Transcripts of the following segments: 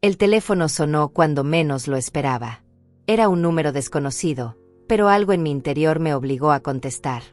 El teléfono sonó cuando menos lo esperaba. Era un número desconocido, pero algo en mi interior me obligó a contestar.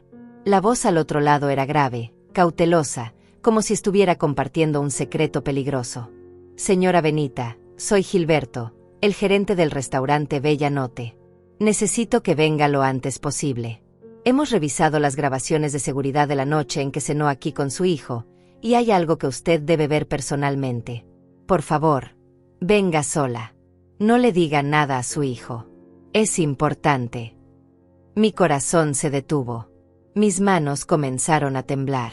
La voz al otro lado era grave, cautelosa, como si estuviera compartiendo un secreto peligroso. Señora Benita, soy Gilberto, el gerente del restaurante Bella Notte. Necesito que venga lo antes posible. Hemos revisado las grabaciones de seguridad de la noche en que cenó aquí con su hijo, y hay algo que usted debe ver personalmente. Por favor, venga sola. No le diga nada a su hijo. Es importante. Mi corazón se detuvo. Mis manos comenzaron a temblar.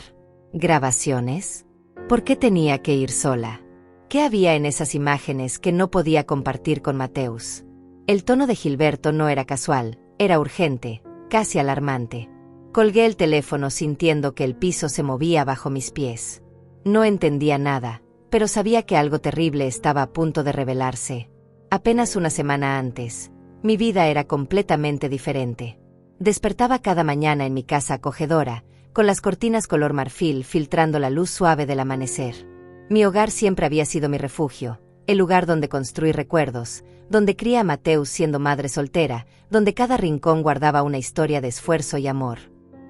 ¿Grabaciones? ¿Por qué tenía que ir sola? ¿Qué había en esas imágenes que no podía compartir con Mateus? El tono de Gilberto no era casual, era urgente, casi alarmante. Colgué el teléfono sintiendo que el piso se movía bajo mis pies. No entendía nada, pero sabía que algo terrible estaba a punto de revelarse. Apenas una semana antes, mi vida era completamente diferente. Despertaba cada mañana en mi casa acogedora, con las cortinas color marfil filtrando la luz suave del amanecer. Mi hogar siempre había sido mi refugio, el lugar donde construí recuerdos, donde crié a Mateus siendo madre soltera, donde cada rincón guardaba una historia de esfuerzo y amor.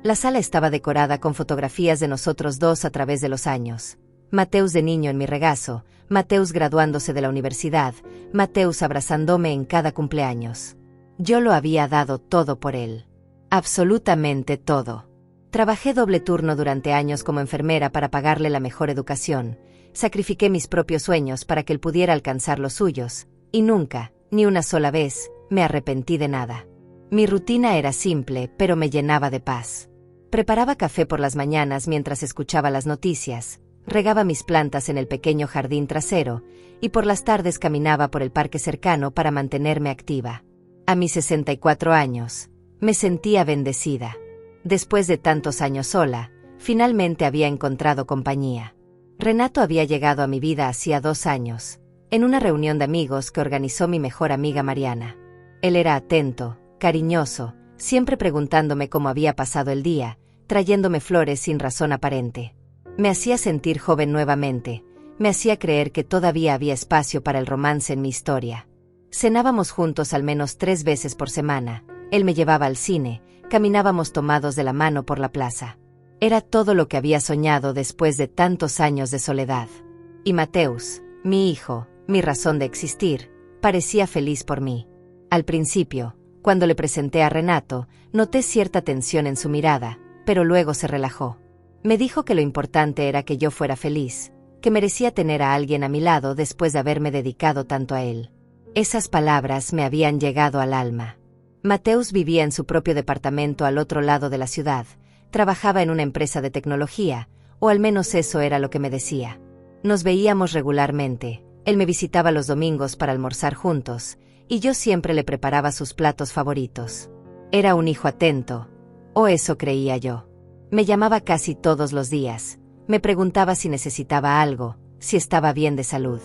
La sala estaba decorada con fotografías de nosotros dos a través de los años. Mateus de niño en mi regazo, Mateus graduándose de la universidad, Mateus abrazándome en cada cumpleaños. Yo lo había dado todo por él. Absolutamente todo. Trabajé doble turno durante años como enfermera para pagarle la mejor educación. Sacrifiqué mis propios sueños para que él pudiera alcanzar los suyos, y nunca, ni una sola vez, me arrepentí de nada. Mi rutina era simple, pero me llenaba de paz. Preparaba café por las mañanas mientras escuchaba las noticias, regaba mis plantas en el pequeño jardín trasero, y por las tardes caminaba por el parque cercano para mantenerme activa. A mis 64 años, me sentía bendecida. Después de tantos años sola, finalmente había encontrado compañía. Renato había llegado a mi vida hacía 2 años, en una reunión de amigos que organizó mi mejor amiga Mariana. Él era atento, cariñoso, siempre preguntándome cómo había pasado el día, trayéndome flores sin razón aparente. Me hacía sentir joven nuevamente, me hacía creer que todavía había espacio para el romance en mi historia. Cenábamos juntos al menos 3 veces por semana, él me llevaba al cine, caminábamos tomados de la mano por la plaza. Era todo lo que había soñado después de tantos años de soledad. Y Mateus, mi hijo, mi razón de existir, parecía feliz por mí. Al principio, cuando le presenté a Renato, noté cierta tensión en su mirada, pero luego se relajó. Me dijo que lo importante era que yo fuera feliz, que merecía tener a alguien a mi lado después de haberme dedicado tanto a él. Esas palabras me habían llegado al alma. Mateus vivía en su propio departamento al otro lado de la ciudad, trabajaba en una empresa de tecnología, o al menos eso era lo que me decía. Nos veíamos regularmente, él me visitaba los domingos para almorzar juntos, y yo siempre le preparaba sus platos favoritos. Era un hijo atento, o eso creía yo. Me llamaba casi todos los días, me preguntaba si necesitaba algo, si estaba bien de salud.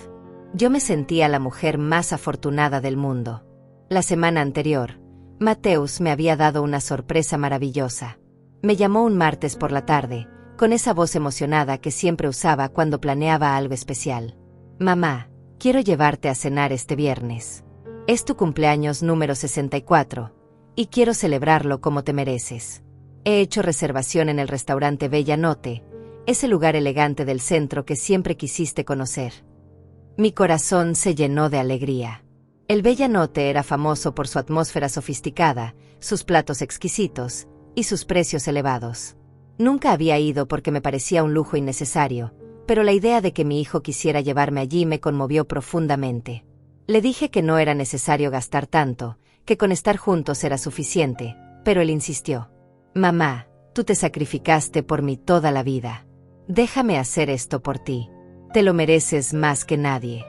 Yo me sentía la mujer más afortunada del mundo. La semana anterior, Mateus me había dado una sorpresa maravillosa. Me llamó un martes por la tarde, con esa voz emocionada que siempre usaba cuando planeaba algo especial. Mamá, quiero llevarte a cenar este viernes. Es tu cumpleaños número 64, y quiero celebrarlo como te mereces. He hecho reservación en el restaurante Bella Notte, ese lugar elegante del centro que siempre quisiste conocer. Mi corazón se llenó de alegría. El Bella Notte era famoso por su atmósfera sofisticada, sus platos exquisitos, y sus precios elevados. Nunca había ido porque me parecía un lujo innecesario, pero la idea de que mi hijo quisiera llevarme allí me conmovió profundamente. Le dije que no era necesario gastar tanto, que con estar juntos era suficiente, pero él insistió. Mamá, tú te sacrificaste por mí toda la vida. Déjame hacer esto por ti. Te lo mereces más que nadie.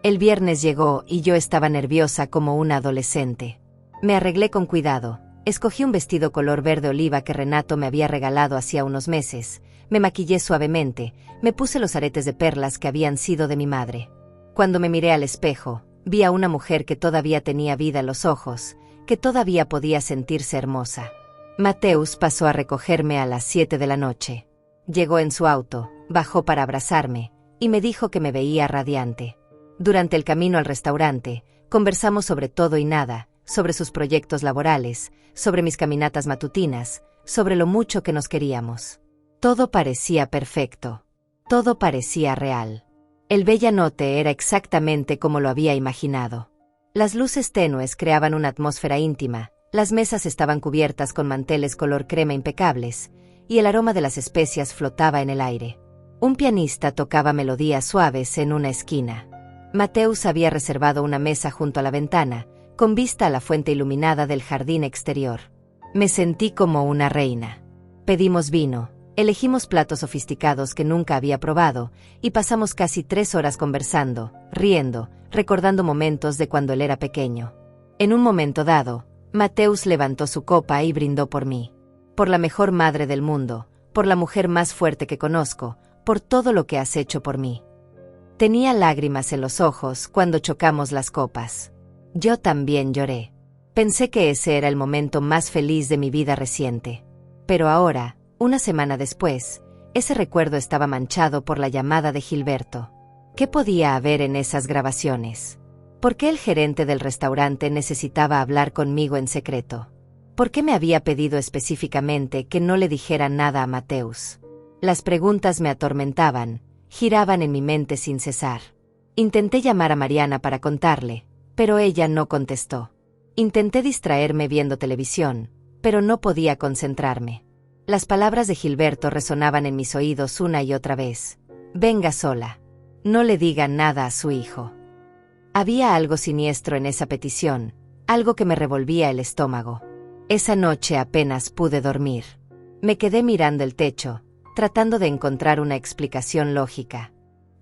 El viernes llegó y yo estaba nerviosa como una adolescente. Me arreglé con cuidado. Escogí un vestido color verde oliva que Renato me había regalado hacía unos meses, me maquillé suavemente, me puse los aretes de perlas que habían sido de mi madre. Cuando me miré al espejo, vi a una mujer que todavía tenía vida en los ojos, que todavía podía sentirse hermosa. Mateus pasó a recogerme a las 7 de la noche. Llegó en su auto, bajó para abrazarme, y me dijo que me veía radiante. Durante el camino al restaurante, conversamos sobre todo y nada, sobre sus proyectos laborales, sobre mis caminatas matutinas, sobre lo mucho que nos queríamos. Todo parecía perfecto. Todo parecía real. El Bella Notte era exactamente como lo había imaginado. Las luces tenues creaban una atmósfera íntima, las mesas estaban cubiertas con manteles color crema impecables, y el aroma de las especias flotaba en el aire. Un pianista tocaba melodías suaves en una esquina. Mateusz había reservado una mesa junto a la ventana, con vista a la fuente iluminada del jardín exterior. Me sentí como una reina. Pedimos vino, elegimos platos sofisticados que nunca había probado, y pasamos casi 3 horas conversando, riendo, recordando momentos de cuando él era pequeño. En un momento dado, Mateusz levantó su copa y brindó por mí. Por la mejor madre del mundo, por la mujer más fuerte que conozco, por todo lo que has hecho por mí. Tenía lágrimas en los ojos cuando chocamos las copas. Yo también lloré. Pensé que ese era el momento más feliz de mi vida reciente. Pero ahora, una semana después, ese recuerdo estaba manchado por la llamada de Gilberto. ¿Qué podía haber en esas grabaciones? ¿Por qué el gerente del restaurante necesitaba hablar conmigo en secreto? ¿Por qué me había pedido específicamente que no le dijera nada a Mateusz? Las preguntas me atormentaban, giraban en mi mente sin cesar. Intenté llamar a Mariana para contarle, pero ella no contestó. Intenté distraerme viendo televisión, pero no podía concentrarme. Las palabras de Gilberto resonaban en mis oídos una y otra vez. Venga sola. No le diga nada a su hijo. Había algo siniestro en esa petición, algo que me revolvía el estómago. Esa noche apenas pude dormir. Me quedé mirando el techo, tratando de encontrar una explicación lógica.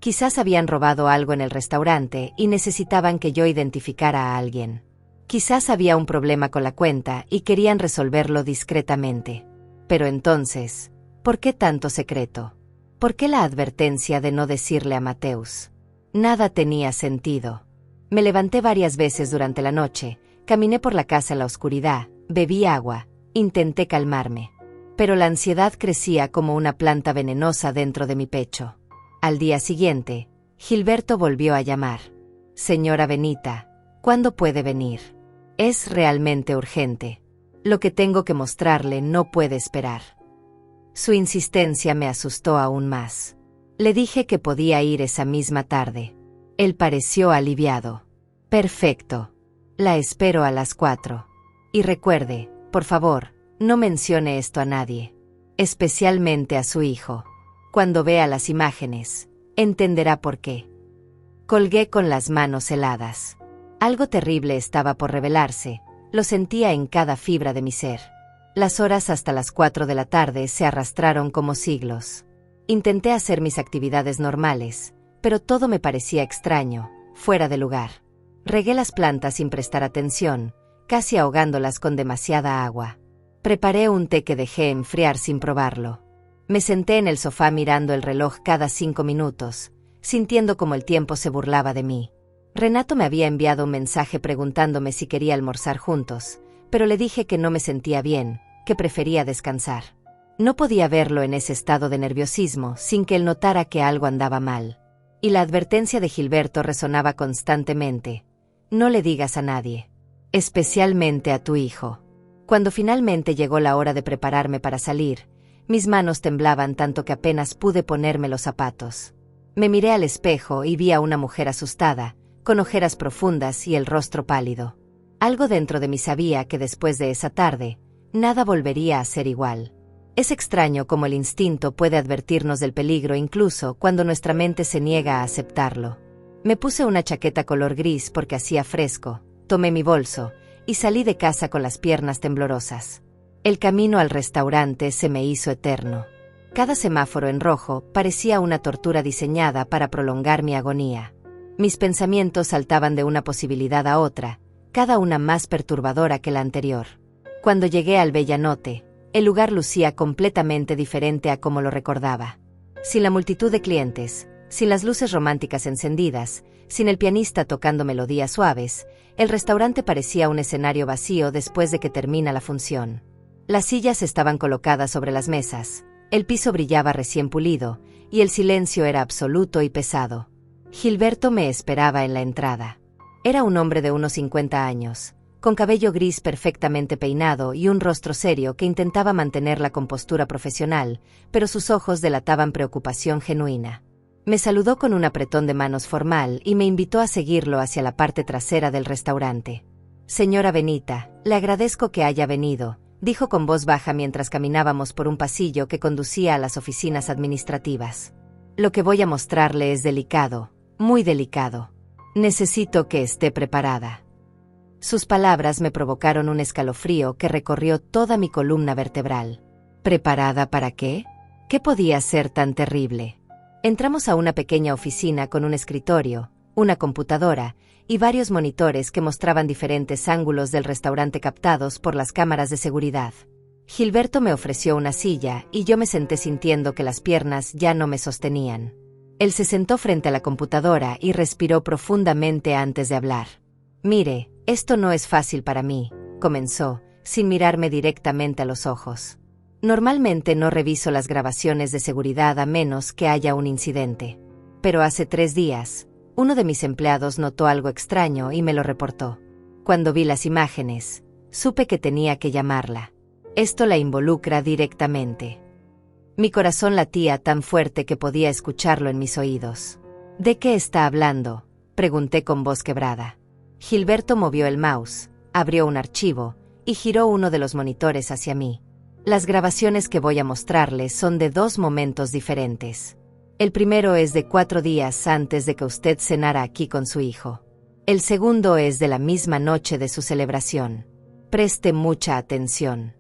Quizás habían robado algo en el restaurante y necesitaban que yo identificara a alguien. Quizás había un problema con la cuenta y querían resolverlo discretamente. Pero entonces, ¿por qué tanto secreto? ¿Por qué la advertencia de no decirle a Mateusz? Nada tenía sentido. Me levanté varias veces durante la noche, caminé por la casa en la oscuridad, bebí agua, intenté calmarme. Pero la ansiedad crecía como una planta venenosa dentro de mi pecho. Al día siguiente, Gilberto volvió a llamar. Señora Benita, ¿cuándo puede venir? Es realmente urgente. Lo que tengo que mostrarle no puede esperar. Su insistencia me asustó aún más. Le dije que podía ir esa misma tarde. Él pareció aliviado. Perfecto. La espero a las 4. Y recuerde, por favor, no mencione esto a nadie. Especialmente a su hijo. Cuando vea las imágenes, entenderá por qué. Colgué con las manos heladas. Algo terrible estaba por revelarse, lo sentía en cada fibra de mi ser. Las horas hasta las 4 de la tarde se arrastraron como siglos. Intenté hacer mis actividades normales, pero todo me parecía extraño, fuera de lugar. Regué las plantas sin prestar atención, casi ahogándolas con demasiada agua. Preparé un té que dejé enfriar sin probarlo. Me senté en el sofá mirando el reloj cada 5 minutos, sintiendo como el tiempo se burlaba de mí. Renato me había enviado un mensaje preguntándome si quería almorzar juntos, pero le dije que no me sentía bien, que prefería descansar. No podía verlo en ese estado de nerviosismo sin que él notara que algo andaba mal. Y la advertencia de Gilberto resonaba constantemente. No le digas a nadie. Especialmente a tu hijo. Cuando finalmente llegó la hora de prepararme para salir, mis manos temblaban tanto que apenas pude ponerme los zapatos. Me miré al espejo y vi a una mujer asustada, con ojeras profundas y el rostro pálido. Algo dentro de mí sabía que después de esa tarde, nada volvería a ser igual. Es extraño cómo el instinto puede advertirnos del peligro incluso cuando nuestra mente se niega a aceptarlo. Me puse una chaqueta color gris porque hacía fresco, tomé mi bolso, y salí de casa con las piernas temblorosas. El camino al restaurante se me hizo eterno. Cada semáforo en rojo parecía una tortura diseñada para prolongar mi agonía. Mis pensamientos saltaban de una posibilidad a otra, cada una más perturbadora que la anterior. Cuando llegué al Bella Notte, el lugar lucía completamente diferente a como lo recordaba. Sin la multitud de clientes, sin las luces románticas encendidas, sin el pianista tocando melodías suaves, el restaurante parecía un escenario vacío después de que termina la función. Las sillas estaban colocadas sobre las mesas, el piso brillaba recién pulido, y el silencio era absoluto y pesado. Gilberto me esperaba en la entrada. Era un hombre de unos 50 años, con cabello gris perfectamente peinado y un rostro serio que intentaba mantener la compostura profesional, pero sus ojos delataban preocupación genuina. Me saludó con un apretón de manos formal y me invitó a seguirlo hacia la parte trasera del restaurante. «Señora Benita, le agradezco que haya venido», dijo con voz baja mientras caminábamos por un pasillo que conducía a las oficinas administrativas. «Lo que voy a mostrarle es delicado, muy delicado. Necesito que esté preparada». Sus palabras me provocaron un escalofrío que recorrió toda mi columna vertebral. ¿Preparada para qué? ¿Qué podía ser tan terrible? Entramos a una pequeña oficina con un escritorio, una computadora y varios monitores que mostraban diferentes ángulos del restaurante captados por las cámaras de seguridad. Gilberto me ofreció una silla y yo me senté sintiendo que las piernas ya no me sostenían. Él se sentó frente a la computadora y respiró profundamente antes de hablar. «Mire, esto no es fácil para mí», comenzó, sin mirarme directamente a los ojos. «Normalmente no reviso las grabaciones de seguridad a menos que haya un incidente. Pero hace 3 días, uno de mis empleados notó algo extraño y me lo reportó. Cuando vi las imágenes, supe que tenía que llamarla. Esto la involucra directamente». Mi corazón latía tan fuerte que podía escucharlo en mis oídos. «¿De qué está hablando?», pregunté con voz quebrada. Gilberto movió el mouse, abrió un archivo y giró uno de los monitores hacia mí. «Las grabaciones que voy a mostrarle son de 2 momentos diferentes. El primero es de 4 días antes de que usted cenara aquí con su hijo. El segundo es de la misma noche de su celebración. Preste mucha atención».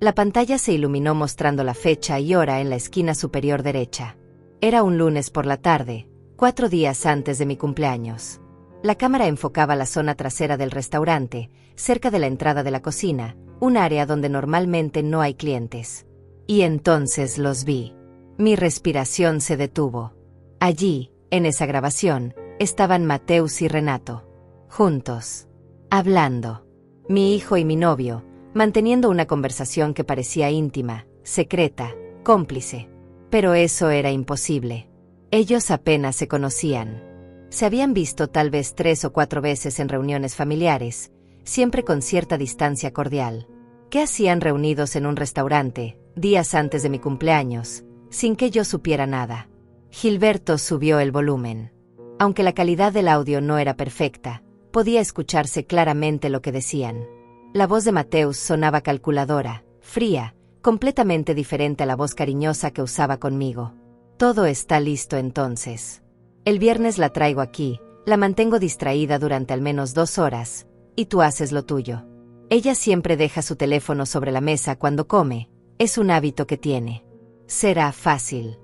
La pantalla se iluminó mostrando la fecha y hora en la esquina superior derecha. Era un lunes por la tarde, 4 días antes de mi cumpleaños. La cámara enfocaba la zona trasera del restaurante, cerca de la entrada de la cocina, un área donde normalmente no hay clientes. Y entonces los vi. Mi respiración se detuvo. Allí, en esa grabación, estaban Mateus y Renato. Juntos. Hablando. Mi hijo y mi novio, manteniendo una conversación que parecía íntima, secreta, cómplice. Pero eso era imposible. Ellos apenas se conocían. Se habían visto tal vez 3 o 4 veces en reuniones familiares, siempre con cierta distancia cordial. ¿Qué hacían reunidos en un restaurante, días antes de mi cumpleaños, sin que yo supiera nada? Gilberto subió el volumen. Aunque la calidad del audio no era perfecta, podía escucharse claramente lo que decían. La voz de Mateus sonaba calculadora, fría, completamente diferente a la voz cariñosa que usaba conmigo. «Todo está listo entonces. El viernes la traigo aquí, la mantengo distraída durante al menos 2 horas, y tú haces lo tuyo. Ella siempre deja su teléfono sobre la mesa cuando come, es un hábito que tiene. Será fácil».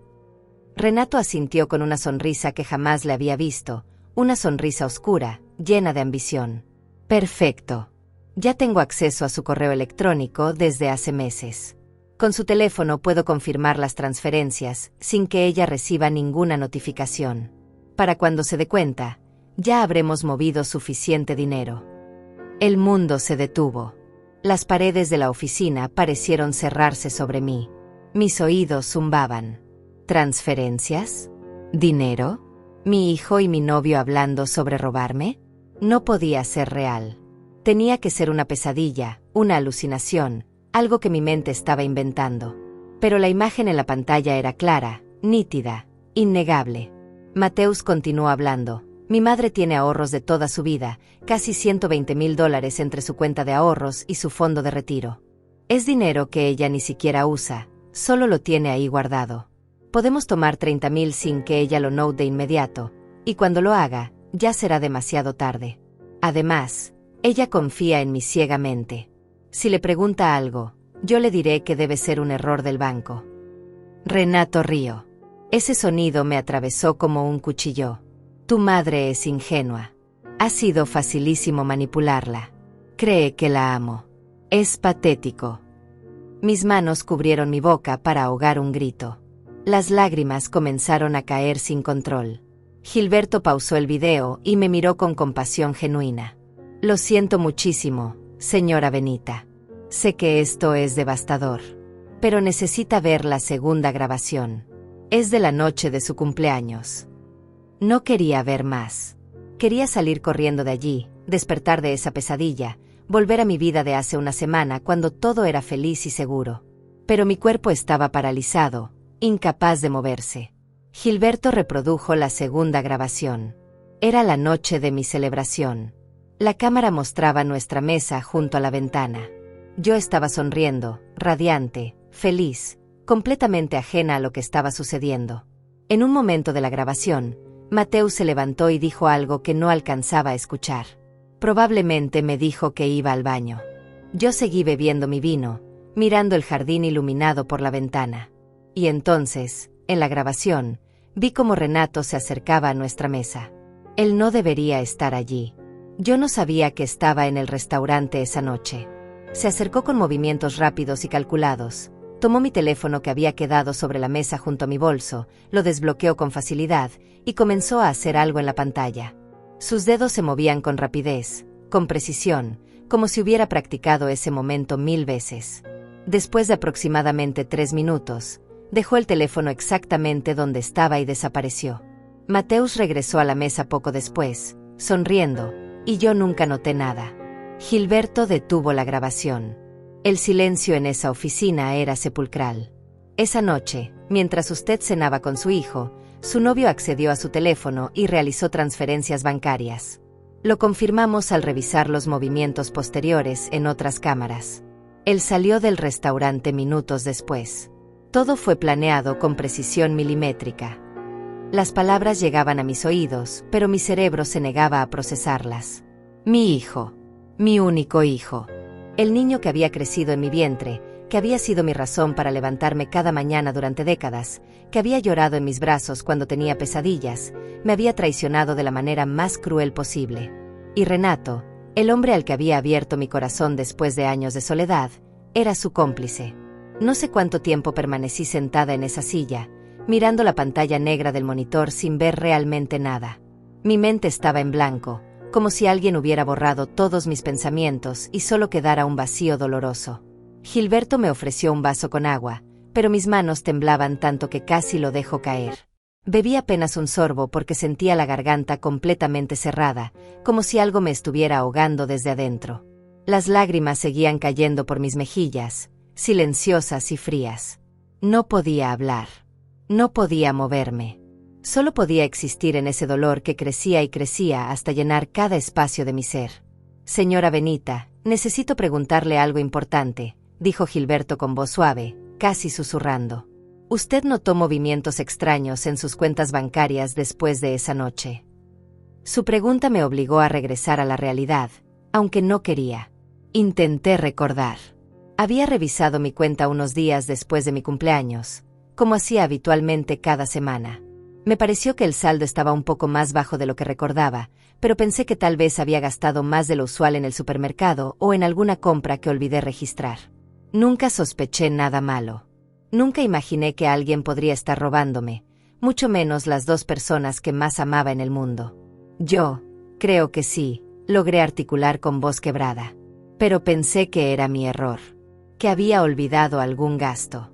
Renato asintió con una sonrisa que jamás le había visto, una sonrisa oscura, llena de ambición. «Perfecto. Ya tengo acceso a su correo electrónico desde hace meses. Con su teléfono puedo confirmar las transferencias sin que ella reciba ninguna notificación. Para cuando se dé cuenta, ya habremos movido suficiente dinero». El mundo se detuvo. Las paredes de la oficina parecieron cerrarse sobre mí. Mis oídos zumbaban. ¿Transferencias? ¿Dinero? ¿Mi hijo y mi novio hablando sobre robarme? No podía ser real. Tenía que ser una pesadilla, una alucinación, algo que mi mente estaba inventando. Pero la imagen en la pantalla era clara, nítida, innegable. Mateus continuó hablando. «Mi madre tiene ahorros de toda su vida, casi $120,000 entre su cuenta de ahorros y su fondo de retiro. Es dinero que ella ni siquiera usa, solo lo tiene ahí guardado. Podemos tomar 30,000 sin que ella lo note de inmediato, y cuando lo haga, ya será demasiado tarde. Además, ella confía en mí ciegamente. Si le pregunta algo, yo le diré que debe ser un error del banco». Renato rió. Ese sonido me atravesó como un cuchillo. «Tu madre es ingenua. Ha sido facilísimo manipularla. Cree que la amo. Es patético». Mis manos cubrieron mi boca para ahogar un grito. Las lágrimas comenzaron a caer sin control. Gilberto pausó el video y me miró con compasión genuina. «Lo siento muchísimo, señora Benita. Sé que esto es devastador. Pero necesita ver la segunda grabación. Es de la noche de su cumpleaños». No quería ver más. Quería salir corriendo de allí, despertar de esa pesadilla, volver a mi vida de hace una semana cuando todo era feliz y seguro. Pero mi cuerpo estaba paralizado, incapaz de moverse. Gilberto reprodujo la segunda grabación. Era la noche de mi celebración. La cámara mostraba nuestra mesa junto a la ventana. Yo estaba sonriendo, radiante, feliz, completamente ajena a lo que estaba sucediendo. En un momento de la grabación, Mateus se levantó y dijo algo que no alcanzaba a escuchar. Probablemente me dijo que iba al baño. Yo seguí bebiendo mi vino, mirando el jardín iluminado por la ventana. Y entonces, en la grabación, vi cómo Renato se acercaba a nuestra mesa. Él no debería estar allí. Yo no sabía que estaba en el restaurante esa noche. Se acercó con movimientos rápidos y calculados. Tomó mi teléfono que había quedado sobre la mesa junto a mi bolso, lo desbloqueó con facilidad y comenzó a hacer algo en la pantalla. Sus dedos se movían con rapidez, con precisión, como si hubiera practicado ese momento 1000 veces. Después de aproximadamente 3 minutos, dejó el teléfono exactamente donde estaba y desapareció. Mateus regresó a la mesa poco después, sonriendo, y yo nunca noté nada. Gilberto detuvo la grabación. El silencio en esa oficina era sepulcral. Esa noche, mientras usted cenaba con su hijo, su novio accedió a su teléfono y realizó transferencias bancarias. Lo confirmamos al revisar los movimientos posteriores en otras cámaras. Él salió del restaurante minutos después. Todo fue planeado con precisión milimétrica. Las palabras llegaban a mis oídos, pero mi cerebro se negaba a procesarlas. Mi hijo. Mi único hijo. El niño que había crecido en mi vientre, que había sido mi razón para levantarme cada mañana durante décadas, que había llorado en mis brazos cuando tenía pesadillas, me había traicionado de la manera más cruel posible. Y Renato, el hombre al que había abierto mi corazón después de años de soledad, era su cómplice. No sé cuánto tiempo permanecí sentada en esa silla, mirando la pantalla negra del monitor sin ver realmente nada. Mi mente estaba en blanco, como si alguien hubiera borrado todos mis pensamientos y solo quedara un vacío doloroso. Gilberto me ofreció un vaso con agua, pero mis manos temblaban tanto que casi lo dejó caer. Bebí apenas un sorbo porque sentía la garganta completamente cerrada, como si algo me estuviera ahogando desde adentro. Las lágrimas seguían cayendo por mis mejillas, silenciosas y frías. No podía hablar. No podía moverme. Solo podía existir en ese dolor que crecía y crecía hasta llenar cada espacio de mi ser. Señora Benita, necesito preguntarle algo importante, dijo Gilberto con voz suave, casi susurrando. ¿Usted notó movimientos extraños en sus cuentas bancarias después de esa noche? Su pregunta me obligó a regresar a la realidad, aunque no quería. Intenté recordar. Había revisado mi cuenta unos días después de mi cumpleaños, como hacía habitualmente cada semana. Me pareció que el saldo estaba un poco más bajo de lo que recordaba, pero pensé que tal vez había gastado más de lo usual en el supermercado o en alguna compra que olvidé registrar. Nunca sospeché nada malo. Nunca imaginé que alguien podría estar robándome, mucho menos las 2 personas que más amaba en el mundo. Yo, creo que sí, logré articular con voz quebrada. Pero pensé que era mi error, que había olvidado algún gasto.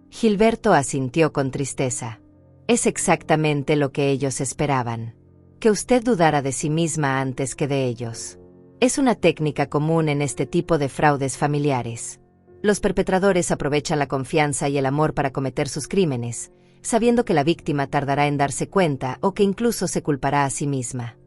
Gilberto asintió con tristeza. Es exactamente lo que ellos esperaban. Que usted dudara de sí misma antes que de ellos. Es una técnica común en este tipo de fraudes familiares. Los perpetradores aprovechan la confianza y el amor para cometer sus crímenes, sabiendo que la víctima tardará en darse cuenta o que incluso se culpará a sí misma.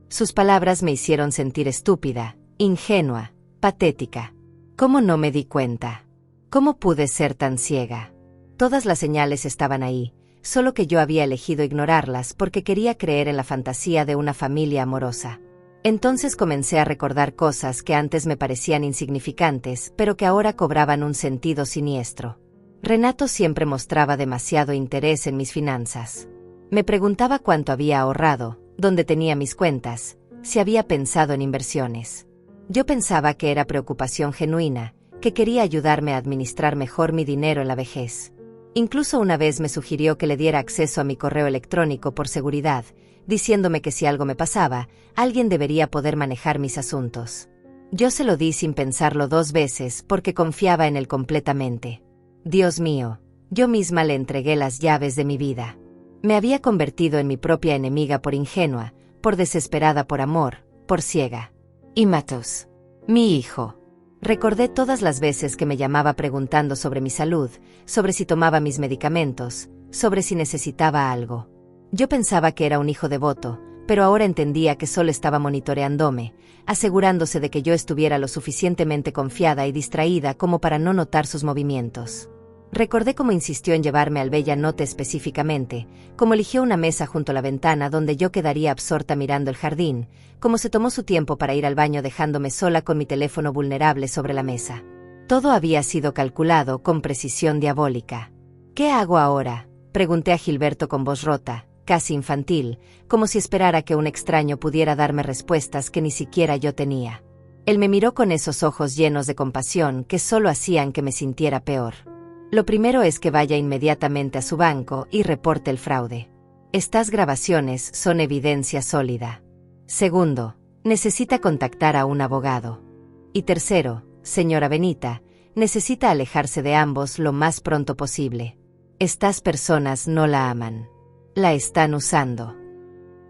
Sus palabras me hicieron sentir estúpida, ingenua, patética. ¿Cómo no me di cuenta? ¿Cómo pude ser tan ciega? Todas las señales estaban ahí, solo que yo había elegido ignorarlas porque quería creer en la fantasía de una familia amorosa. Entonces comencé a recordar cosas que antes me parecían insignificantes, pero que ahora cobraban un sentido siniestro. Renato siempre mostraba demasiado interés en mis finanzas. Me preguntaba cuánto había ahorrado, dónde tenía mis cuentas, si había pensado en inversiones. Yo pensaba que era preocupación genuina, que quería ayudarme a administrar mejor mi dinero en la vejez. Incluso una vez me sugirió que le diera acceso a mi correo electrónico por seguridad, diciéndome que si algo me pasaba, alguien debería poder manejar mis asuntos. Yo se lo di sin pensarlo 2 veces porque confiaba en él completamente. Dios mío, yo misma le entregué las llaves de mi vida. Me había convertido en mi propia enemiga por ingenua, por desesperada por amor, por ciega. Y Mateus, mi hijo. Recordé todas las veces que me llamaba preguntando sobre mi salud, sobre si tomaba mis medicamentos, sobre si necesitaba algo. Yo pensaba que era un hijo devoto, pero ahora entendía que solo estaba monitoreándome, asegurándose de que yo estuviera lo suficientemente confiada y distraída como para no notar sus movimientos. Recordé cómo insistió en llevarme al Bella Notte específicamente, cómo eligió una mesa junto a la ventana donde yo quedaría absorta mirando el jardín, cómo se tomó su tiempo para ir al baño dejándome sola con mi teléfono vulnerable sobre la mesa. Todo había sido calculado con precisión diabólica. ¿Qué hago ahora?, pregunté a Gilberto con voz rota, casi infantil, como si esperara que un extraño pudiera darme respuestas que ni siquiera yo tenía. Él me miró con esos ojos llenos de compasión que solo hacían que me sintiera peor. Lo primero es que vaya inmediatamente a su banco y reporte el fraude. Estas grabaciones son evidencia sólida. Segundo, necesita contactar a un abogado. Y tercero, señora Benita, necesita alejarse de ambos lo más pronto posible. Estas personas no la aman. La están usando.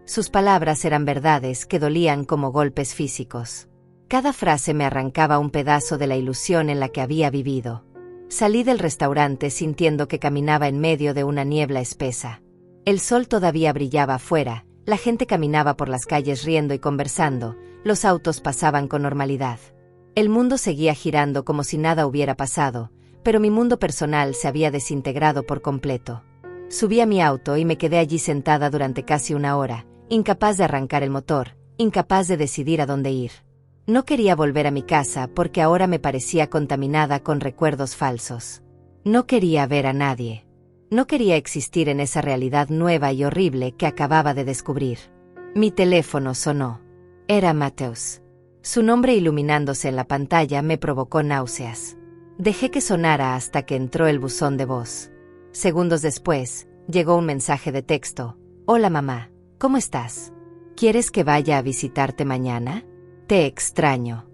Sus palabras eran verdades que dolían como golpes físicos. Cada frase me arrancaba un pedazo de la ilusión en la que había vivido. Salí del restaurante sintiendo que caminaba en medio de una niebla espesa. El sol todavía brillaba afuera, la gente caminaba por las calles riendo y conversando, los autos pasaban con normalidad. El mundo seguía girando como si nada hubiera pasado, pero mi mundo personal se había desintegrado por completo. Subí a mi auto y me quedé allí sentada durante casi una hora, incapaz de arrancar el motor, incapaz de decidir a dónde ir. No quería volver a mi casa porque ahora me parecía contaminada con recuerdos falsos. No quería ver a nadie. No quería existir en esa realidad nueva y horrible que acababa de descubrir. Mi teléfono sonó. Era Mateus. Su nombre iluminándose en la pantalla me provocó náuseas. Dejé que sonara hasta que entró el buzón de voz. Segundos después, llegó un mensaje de texto. Hola mamá, ¿cómo estás? ¿Quieres que vaya a visitarte mañana? Te extraño.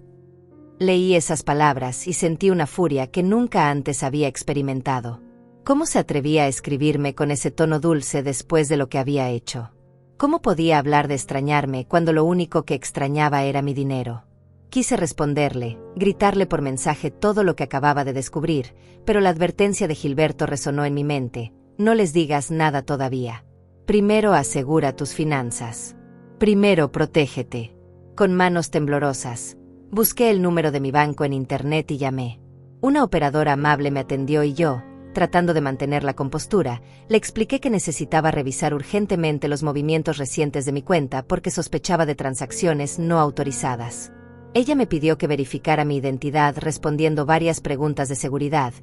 Leí esas palabras y sentí una furia que nunca antes había experimentado. ¿Cómo se atrevía a escribirme con ese tono dulce después de lo que había hecho? ¿Cómo podía hablar de extrañarme cuando lo único que extrañaba era mi dinero? Quise responderle, gritarle por mensaje todo lo que acababa de descubrir, pero la advertencia de Gilberto resonó en mi mente. No les digas nada todavía. Primero asegura tus finanzas. Primero protégete. Con manos temblorosas, busqué el número de mi banco en internet y llamé. Una operadora amable me atendió y yo, tratando de mantener la compostura, le expliqué que necesitaba revisar urgentemente los movimientos recientes de mi cuenta porque sospechaba de transacciones no autorizadas. Ella me pidió que verificara mi identidad respondiendo varias preguntas de seguridad,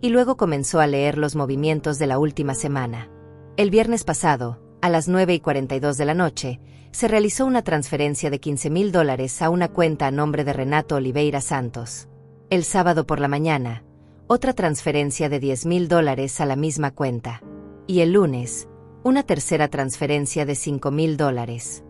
y luego comenzó a leer los movimientos de la última semana. El viernes pasado, a las 9:42 de la noche, se realizó una transferencia de $15,000 a una cuenta a nombre de Renato Oliveira Santos. El sábado por la mañana, otra transferencia de $10,000 a la misma cuenta. Y el lunes, una tercera transferencia de $5,000.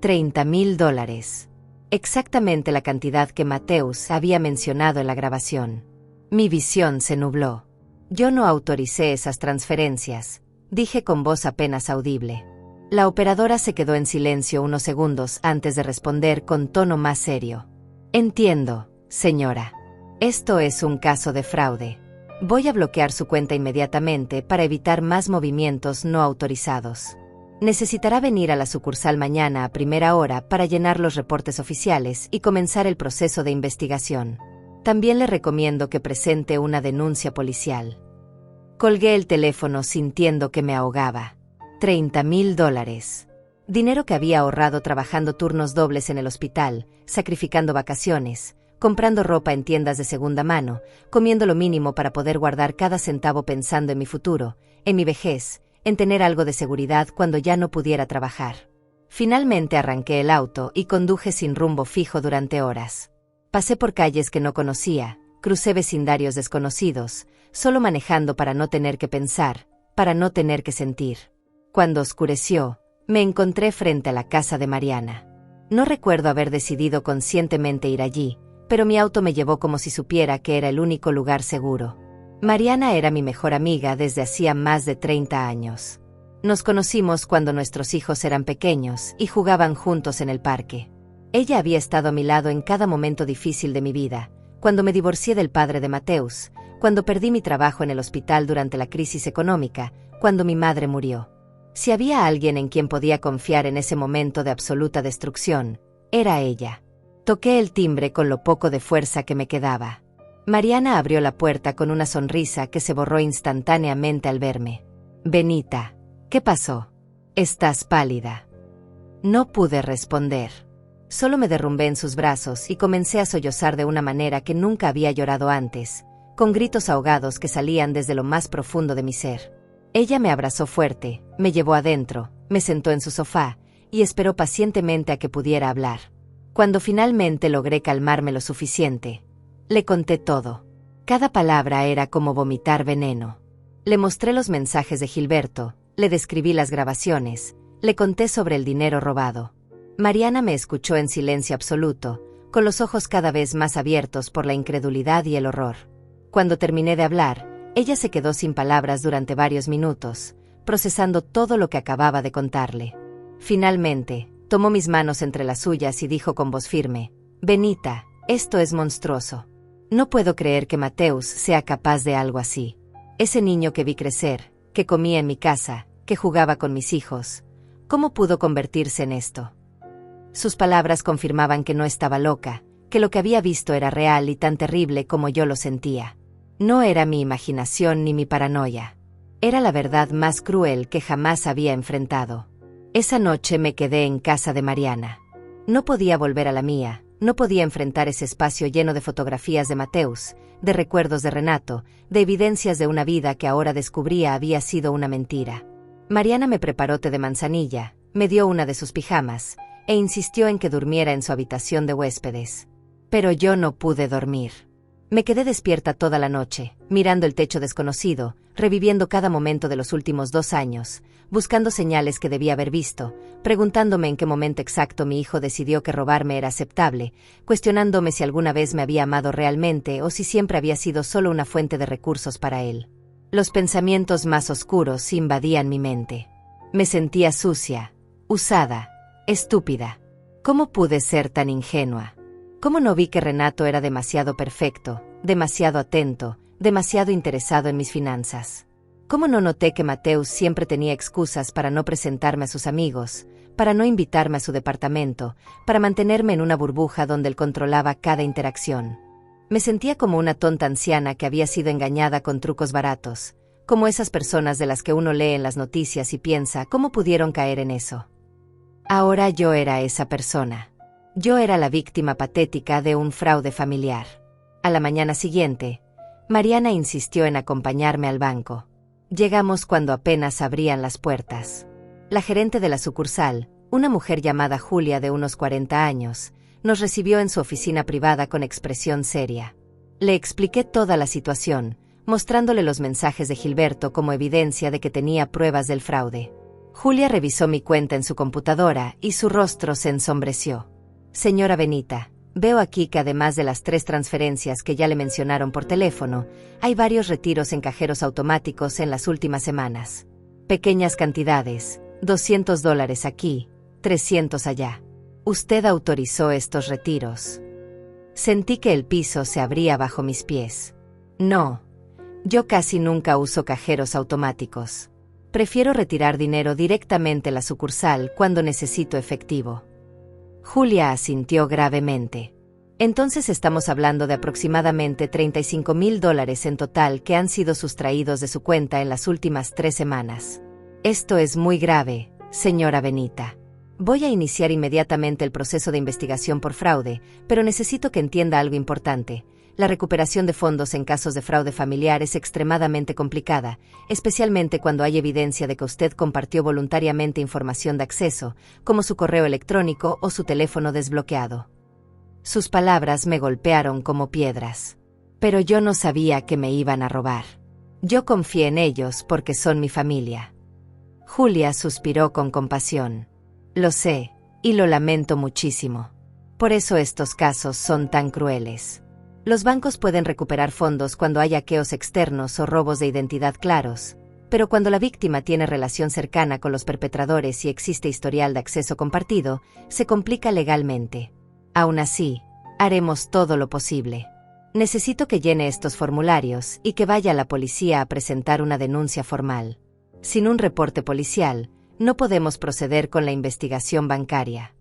$30,000. Exactamente la cantidad que Mateus había mencionado en la grabación. Mi visión se nubló. Yo no autoricé esas transferencias, dije con voz apenas audible. La operadora se quedó en silencio unos segundos antes de responder con tono más serio. Entiendo, señora. Esto es un caso de fraude. Voy a bloquear su cuenta inmediatamente para evitar más movimientos no autorizados. Necesitará venir a la sucursal mañana a primera hora para llenar los reportes oficiales y comenzar el proceso de investigación. También le recomiendo que presente una denuncia policial. Colgué el teléfono sintiendo que me ahogaba. $30,000. Dinero que había ahorrado trabajando turnos dobles en el hospital, sacrificando vacaciones, comprando ropa en tiendas de segunda mano, comiendo lo mínimo para poder guardar cada centavo pensando en mi futuro, en mi vejez, en tener algo de seguridad cuando ya no pudiera trabajar. Finalmente arranqué el auto y conduje sin rumbo fijo durante horas. Pasé por calles que no conocía, crucé vecindarios desconocidos, solo manejando para no tener que pensar, para no tener que sentir. Cuando oscureció, me encontré frente a la casa de Mariana. No recuerdo haber decidido conscientemente ir allí, pero mi auto me llevó como si supiera que era el único lugar seguro. Mariana era mi mejor amiga desde hacía más de 30 años. Nos conocimos cuando nuestros hijos eran pequeños y jugaban juntos en el parque. Ella había estado a mi lado en cada momento difícil de mi vida, cuando me divorcié del padre de Mateus, cuando perdí mi trabajo en el hospital durante la crisis económica, cuando mi madre murió. Si había alguien en quien podía confiar en ese momento de absoluta destrucción, era ella. Toqué el timbre con lo poco de fuerza que me quedaba. Mariana abrió la puerta con una sonrisa que se borró instantáneamente al verme. «Benita, ¿qué pasó? Estás pálida». No pude responder. Solo me derrumbé en sus brazos y comencé a sollozar de una manera que nunca había llorado antes, con gritos ahogados que salían desde lo más profundo de mi ser. Ella me abrazó fuerte, me llevó adentro, me sentó en su sofá y esperó pacientemente a que pudiera hablar. Cuando finalmente logré calmarme lo suficiente, le conté todo. Cada palabra era como vomitar veneno. Le mostré los mensajes de Gilberto, le describí las grabaciones, le conté sobre el dinero robado. Mariana me escuchó en silencio absoluto, con los ojos cada vez más abiertos por la incredulidad y el horror. Cuando terminé de hablar, ella se quedó sin palabras durante varios minutos, procesando todo lo que acababa de contarle. Finalmente, tomó mis manos entre las suyas y dijo con voz firme: «Benita, esto es monstruoso. No puedo creer que Mateus sea capaz de algo así. Ese niño que vi crecer, que comía en mi casa, que jugaba con mis hijos, ¿cómo pudo convertirse en esto?». Sus palabras confirmaban que no estaba loca, que lo que había visto era real y tan terrible como yo lo sentía. No era mi imaginación ni mi paranoia. Era la verdad más cruel que jamás había enfrentado. Esa noche me quedé en casa de Mariana. No podía volver a la mía, no podía enfrentar ese espacio lleno de fotografías de Mateus, de recuerdos de Renato, de evidencias de una vida que ahora descubría había sido una mentira. Mariana me preparó té de manzanilla, me dio una de sus pijamas, e insistió en que durmiera en su habitación de huéspedes. Pero yo no pude dormir. Me quedé despierta toda la noche, mirando el techo desconocido, reviviendo cada momento de los últimos 2 años, buscando señales que debía haber visto, preguntándome en qué momento exacto mi hijo decidió que robarme era aceptable, cuestionándome si alguna vez me había amado realmente o si siempre había sido solo una fuente de recursos para él. Los pensamientos más oscuros invadían mi mente. Me sentía sucia, usada, estúpida. ¿Cómo pude ser tan ingenua? ¿Cómo no vi que Renato era demasiado perfecto, demasiado atento, demasiado interesado en mis finanzas? ¿Cómo no noté que Mateus siempre tenía excusas para no presentarme a sus amigos, para no invitarme a su departamento, para mantenerme en una burbuja donde él controlaba cada interacción? Me sentía como una tonta anciana que había sido engañada con trucos baratos, como esas personas de las que uno lee en las noticias y piensa ¿cómo pudieron caer en eso? Ahora yo era esa persona. Yo era la víctima patética de un fraude familiar. A la mañana siguiente, Mariana insistió en acompañarme al banco. Llegamos cuando apenas abrían las puertas. La gerente de la sucursal, una mujer llamada Julia de unos 40 años, nos recibió en su oficina privada con expresión seria. Le expliqué toda la situación, mostrándole los mensajes de Gilberto como evidencia de que tenía pruebas del fraude. Julia revisó mi cuenta en su computadora y su rostro se ensombreció. «Señora Benita, veo aquí que además de las 3 transferencias que ya le mencionaron por teléfono, hay varios retiros en cajeros automáticos en las últimas semanas. Pequeñas cantidades, $200 aquí, 300 allá. Usted autorizó estos retiros». Sentí que el piso se abría bajo mis pies. No, yo casi nunca uso cajeros automáticos. Prefiero retirar dinero directamente en la sucursal cuando necesito efectivo. Julia asintió gravemente. Entonces estamos hablando de aproximadamente $35,000 en total que han sido sustraídos de su cuenta en las últimas 3 semanas. Esto es muy grave, señora Benita. Voy a iniciar inmediatamente el proceso de investigación por fraude, pero necesito que entienda algo importante. La recuperación de fondos en casos de fraude familiar es extremadamente complicada, especialmente cuando hay evidencia de que usted compartió voluntariamente información de acceso, como su correo electrónico o su teléfono desbloqueado. Sus palabras me golpearon como piedras. Pero yo no sabía que me iban a robar. Yo confié en ellos porque son mi familia. Julia suspiró con compasión. Lo sé, y lo lamento muchísimo. Por eso estos casos son tan crueles. Los bancos pueden recuperar fondos cuando hay hackeos externos o robos de identidad claros, pero cuando la víctima tiene relación cercana con los perpetradores y existe historial de acceso compartido, se complica legalmente. Aún así, haremos todo lo posible. Necesito que llene estos formularios y que vaya a la policía a presentar una denuncia formal. Sin un reporte policial, no podemos proceder con la investigación bancaria.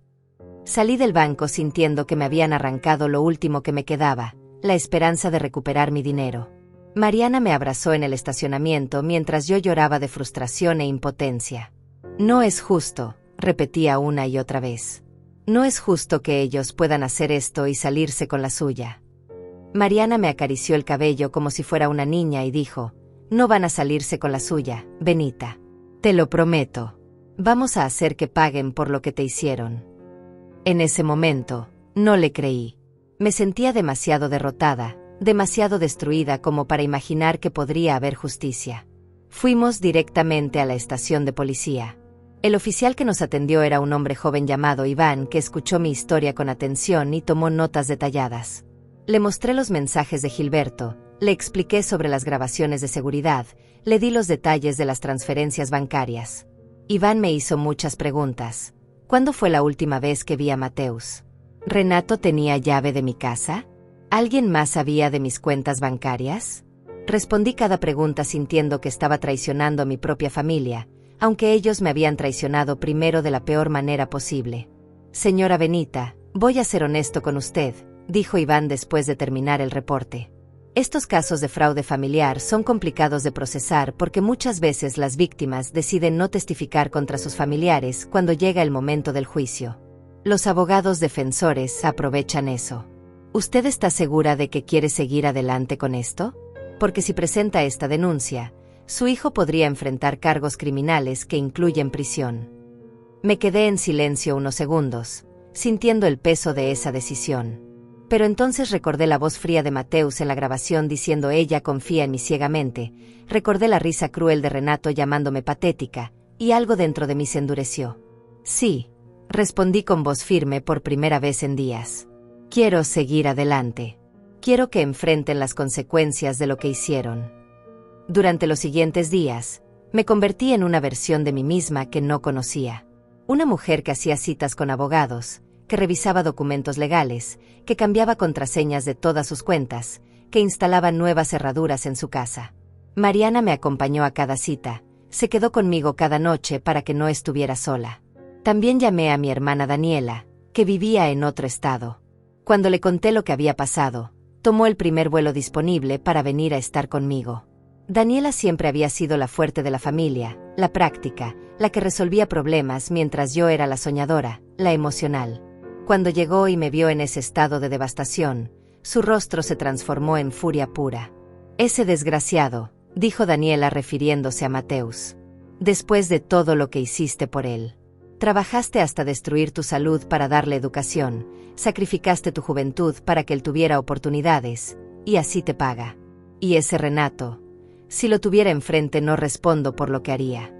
Salí del banco sintiendo que me habían arrancado lo último que me quedaba, la esperanza de recuperar mi dinero. Mariana me abrazó en el estacionamiento mientras yo lloraba de frustración e impotencia. No es justo, repetía una y otra vez. No es justo que ellos puedan hacer esto y salirse con la suya. Mariana me acarició el cabello como si fuera una niña y dijo, no van a salirse con la suya, Benita. Te lo prometo. Vamos a hacer que paguen por lo que te hicieron. En ese momento, no le creí. Me sentía demasiado derrotada, demasiado destruida como para imaginar que podría haber justicia. Fuimos directamente a la estación de policía. El oficial que nos atendió era un hombre joven llamado Iván que escuchó mi historia con atención y tomó notas detalladas. Le mostré los mensajes de Gilberto, le expliqué sobre las grabaciones de seguridad, le di los detalles de las transferencias bancarias. Iván me hizo muchas preguntas. ¿Cuándo fue la última vez que vi a Mateus? ¿Renato tenía llave de mi casa? ¿Alguien más sabía de mis cuentas bancarias? Respondí cada pregunta sintiendo que estaba traicionando a mi propia familia, aunque ellos me habían traicionado primero de la peor manera posible. Señora Benita, voy a ser honesto con usted, dijo Iván después de terminar el reporte. Estos casos de fraude familiar son complicados de procesar porque muchas veces las víctimas deciden no testificar contra sus familiares cuando llega el momento del juicio. Los abogados defensores aprovechan eso. ¿Usted está segura de que quiere seguir adelante con esto? Porque si presenta esta denuncia, su hijo podría enfrentar cargos criminales que incluyen prisión. Me quedé en silencio unos segundos, sintiendo el peso de esa decisión. Pero entonces recordé la voz fría de Mateus en la grabación diciendo ella confía en mí ciegamente, recordé la risa cruel de Renato llamándome patética, y algo dentro de mí se endureció. Sí, respondí con voz firme por primera vez en días. Quiero seguir adelante. Quiero que enfrenten las consecuencias de lo que hicieron. Durante los siguientes días, me convertí en una versión de mí misma que no conocía. Una mujer que hacía citas con abogados, que revisaba documentos legales, que cambiaba contraseñas de todas sus cuentas, que instalaba nuevas cerraduras en su casa. Mariana me acompañó a cada cita, se quedó conmigo cada noche para que no estuviera sola. También llamé a mi hermana Daniela, que vivía en otro estado. Cuando le conté lo que había pasado, tomó el primer vuelo disponible para venir a estar conmigo. Daniela siempre había sido la fuerte de la familia, la práctica, la que resolvía problemas mientras yo era la soñadora, la emocional. Cuando llegó y me vio en ese estado de devastación, su rostro se transformó en furia pura. Ese desgraciado, dijo Daniela refiriéndose a Mateus. Después de todo lo que hiciste por él. Trabajaste hasta destruir tu salud para darle educación, sacrificaste tu juventud para que él tuviera oportunidades, y así te paga. Y ese Renato, si lo tuviera enfrente no respondo por lo que haría.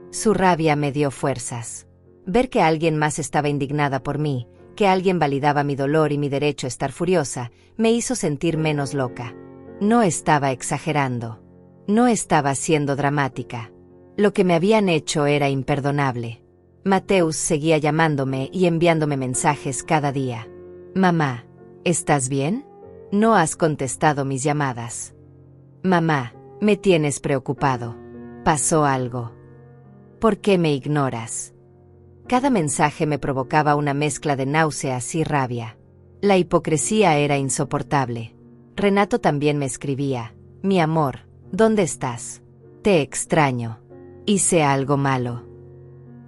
Su rabia me dio fuerzas. Ver que alguien más estaba indignada por mí, que alguien validaba mi dolor y mi derecho a estar furiosa, me hizo sentir menos loca. No estaba exagerando. No estaba siendo dramática. Lo que me habían hecho era imperdonable. Mateus seguía llamándome y enviándome mensajes cada día. Mamá, ¿estás bien? No has contestado mis llamadas. Mamá, me tienes preocupado. ¿Pasó algo? ¿Por qué me ignoras? Cada mensaje me provocaba una mezcla de náuseas y rabia. La hipocresía era insoportable. Renato también me escribía, mi amor, ¿dónde estás? Te extraño. Hice algo malo.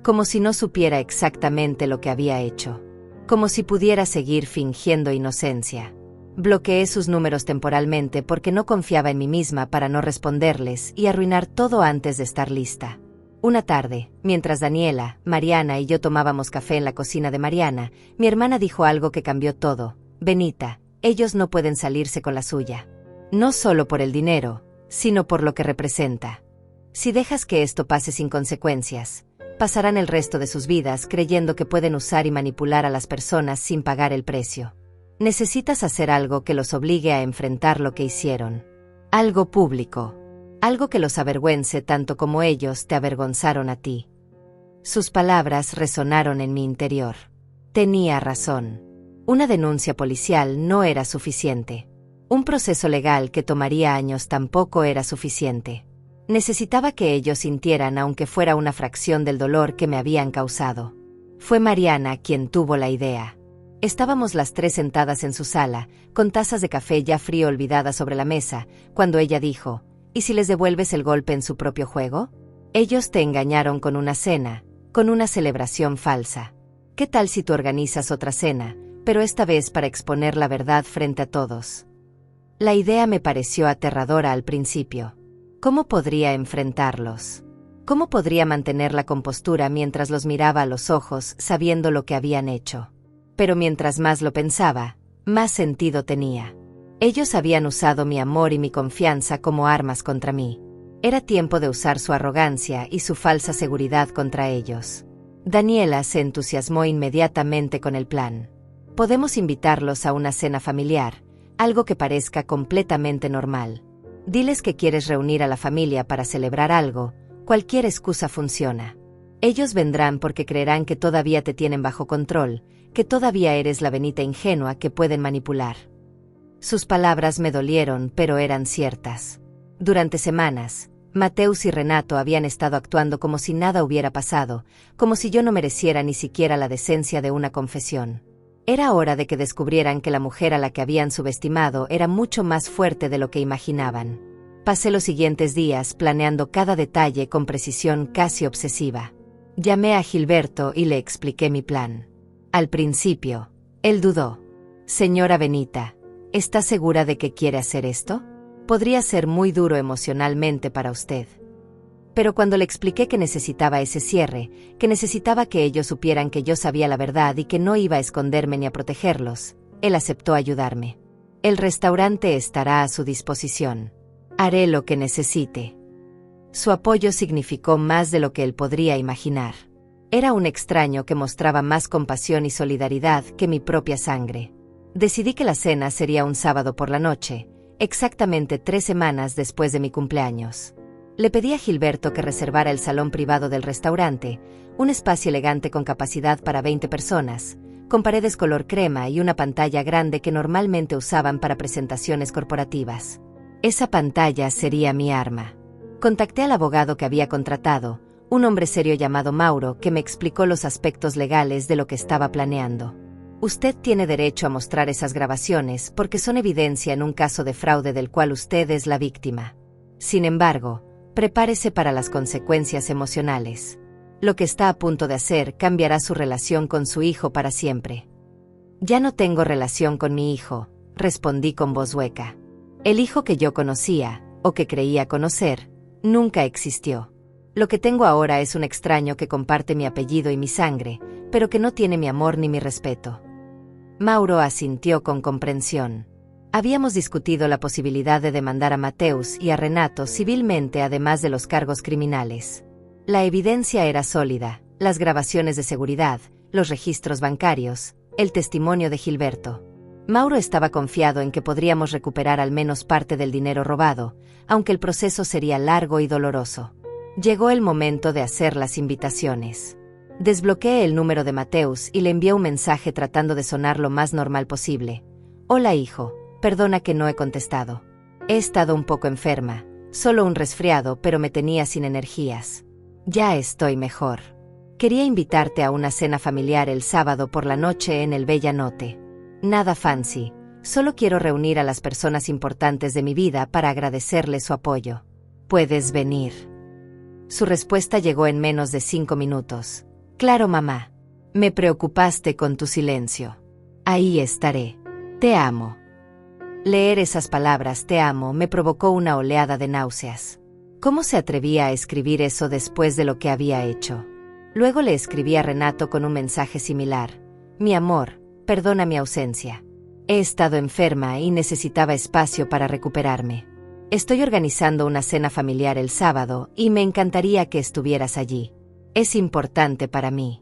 Como si no supiera exactamente lo que había hecho. Como si pudiera seguir fingiendo inocencia. Bloqueé sus números temporalmente porque no confiaba en mí misma para no responderles y arruinar todo antes de estar lista. Una tarde, mientras Daniela, Mariana y yo tomábamos café en la cocina de Mariana, mi hermana dijo algo que cambió todo. Benita, ellos no pueden salirse con la suya. No solo por el dinero, sino por lo que representa. Si dejas que esto pase sin consecuencias, pasarán el resto de sus vidas creyendo que pueden usar y manipular a las personas sin pagar el precio. Necesitas hacer algo que los obligue a enfrentar lo que hicieron. Algo público. Algo que los avergüence tanto como ellos te avergonzaron a ti. Sus palabras resonaron en mi interior. Tenía razón. Una denuncia policial no era suficiente. Un proceso legal que tomaría años tampoco era suficiente. Necesitaba que ellos sintieran aunque fuera una fracción del dolor que me habían causado. Fue Mariana quien tuvo la idea. Estábamos las tres sentadas en su sala, con tazas de café ya frío olvidadas sobre la mesa, cuando ella dijo: ¿y si les devuelves el golpe en su propio juego? Ellos te engañaron con una cena, con una celebración falsa. ¿Qué tal si tú organizas otra cena, pero esta vez para exponer la verdad frente a todos? La idea me pareció aterradora al principio. ¿Cómo podría enfrentarlos? ¿Cómo podría mantener la compostura mientras los miraba a los ojos sabiendo lo que habían hecho? Pero mientras más lo pensaba, más sentido tenía. Ellos habían usado mi amor y mi confianza como armas contra mí. Era tiempo de usar su arrogancia y su falsa seguridad contra ellos. Daniela se entusiasmó inmediatamente con el plan. Podemos invitarlos a una cena familiar, algo que parezca completamente normal. Diles que quieres reunir a la familia para celebrar algo, cualquier excusa funciona. Ellos vendrán porque creerán que todavía te tienen bajo control, que todavía eres la Benita ingenua que pueden manipular. Sus palabras me dolieron, pero eran ciertas. Durante semanas, Mateus y Renato habían estado actuando como si nada hubiera pasado, como si yo no mereciera ni siquiera la decencia de una confesión. Era hora de que descubrieran que la mujer a la que habían subestimado era mucho más fuerte de lo que imaginaban. Pasé los siguientes días planeando cada detalle con precisión casi obsesiva. Llamé a Gilberto y le expliqué mi plan. Al principio, él dudó. Señora Benita, ¿está segura de que quiere hacer esto? Podría ser muy duro emocionalmente para usted. Pero cuando le expliqué que necesitaba ese cierre, que necesitaba que ellos supieran que yo sabía la verdad y que no iba a esconderme ni a protegerlos, él aceptó ayudarme. El restaurante estará a su disposición. Haré lo que necesite. Su apoyo significó más de lo que él podría imaginar. Era un extraño que mostraba más compasión y solidaridad que mi propia sangre. Decidí que la cena sería un sábado por la noche, exactamente 3 semanas después de mi cumpleaños. Le pedí a Gilberto que reservara el salón privado del restaurante, un espacio elegante con capacidad para 20 personas, con paredes color crema y una pantalla grande que normalmente usaban para presentaciones corporativas. Esa pantalla sería mi arma. Contacté al abogado que había contratado, un hombre serio llamado Mauro, que me explicó los aspectos legales de lo que estaba planeando. Usted tiene derecho a mostrar esas grabaciones porque son evidencia en un caso de fraude del cual usted es la víctima. Sin embargo, prepárese para las consecuencias emocionales. Lo que está a punto de hacer cambiará su relación con su hijo para siempre. Ya no tengo relación con mi hijo, respondí con voz hueca. El hijo que yo conocía, o que creía conocer, nunca existió. Lo que tengo ahora es un extraño que comparte mi apellido y mi sangre, pero que no tiene mi amor ni mi respeto. Mauro asintió con comprensión. Habíamos discutido la posibilidad de demandar a Mateus y a Renato civilmente además de los cargos criminales. La evidencia era sólida, las grabaciones de seguridad, los registros bancarios, el testimonio de Gilberto. Mauro estaba confiado en que podríamos recuperar al menos parte del dinero robado, aunque el proceso sería largo y doloroso. Llegó el momento de hacer las invitaciones. Desbloqueé el número de Mateus y le envié un mensaje tratando de sonar lo más normal posible. Hola hijo, perdona que no he contestado. He estado un poco enferma, solo un resfriado, pero me tenía sin energías. Ya estoy mejor. Quería invitarte a una cena familiar el sábado por la noche en el Bella Notte. Nada fancy, solo quiero reunir a las personas importantes de mi vida para agradecerles su apoyo. ¿Puedes venir? Su respuesta llegó en menos de 5 minutos. Claro, mamá. Me preocupaste con tu silencio. Ahí estaré. Te amo. Leer esas palabras "te amo" me provocó una oleada de náuseas. ¿Cómo se atrevía a escribir eso después de lo que había hecho? Luego le escribí a Renato con un mensaje similar. Mi amor, perdona mi ausencia. He estado enferma y necesitaba espacio para recuperarme. Estoy organizando una cena familiar el sábado y me encantaría que estuvieras allí. Es importante para mí.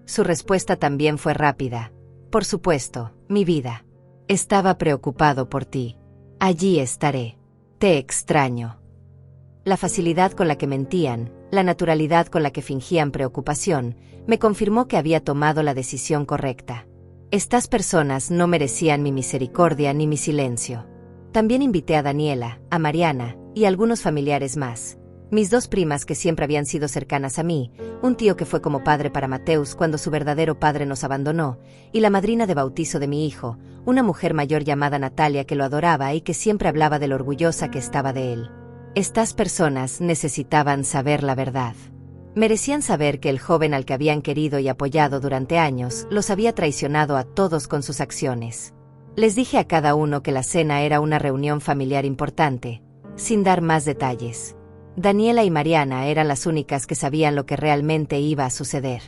Su respuesta también fue rápida. Por supuesto, mi vida. Estaba preocupado por ti. Allí estaré. Te extraño. La facilidad con la que mentían, la naturalidad con la que fingían preocupación, me confirmó que había tomado la decisión correcta. Estas personas no merecían mi misericordia ni mi silencio. También invité a Daniela, a Mariana y a algunos familiares más. Mis 2 primas que siempre habían sido cercanas a mí, un tío que fue como padre para Mateus cuando su verdadero padre nos abandonó, y la madrina de bautizo de mi hijo, una mujer mayor llamada Natalia que lo adoraba y que siempre hablaba de lo orgullosa que estaba de él. Estas personas necesitaban saber la verdad. Merecían saber que el joven al que habían querido y apoyado durante años los había traicionado a todos con sus acciones. Les dije a cada uno que la cena era una reunión familiar importante, sin dar más detalles. Daniela y Mariana eran las únicas que sabían lo que realmente iba a suceder.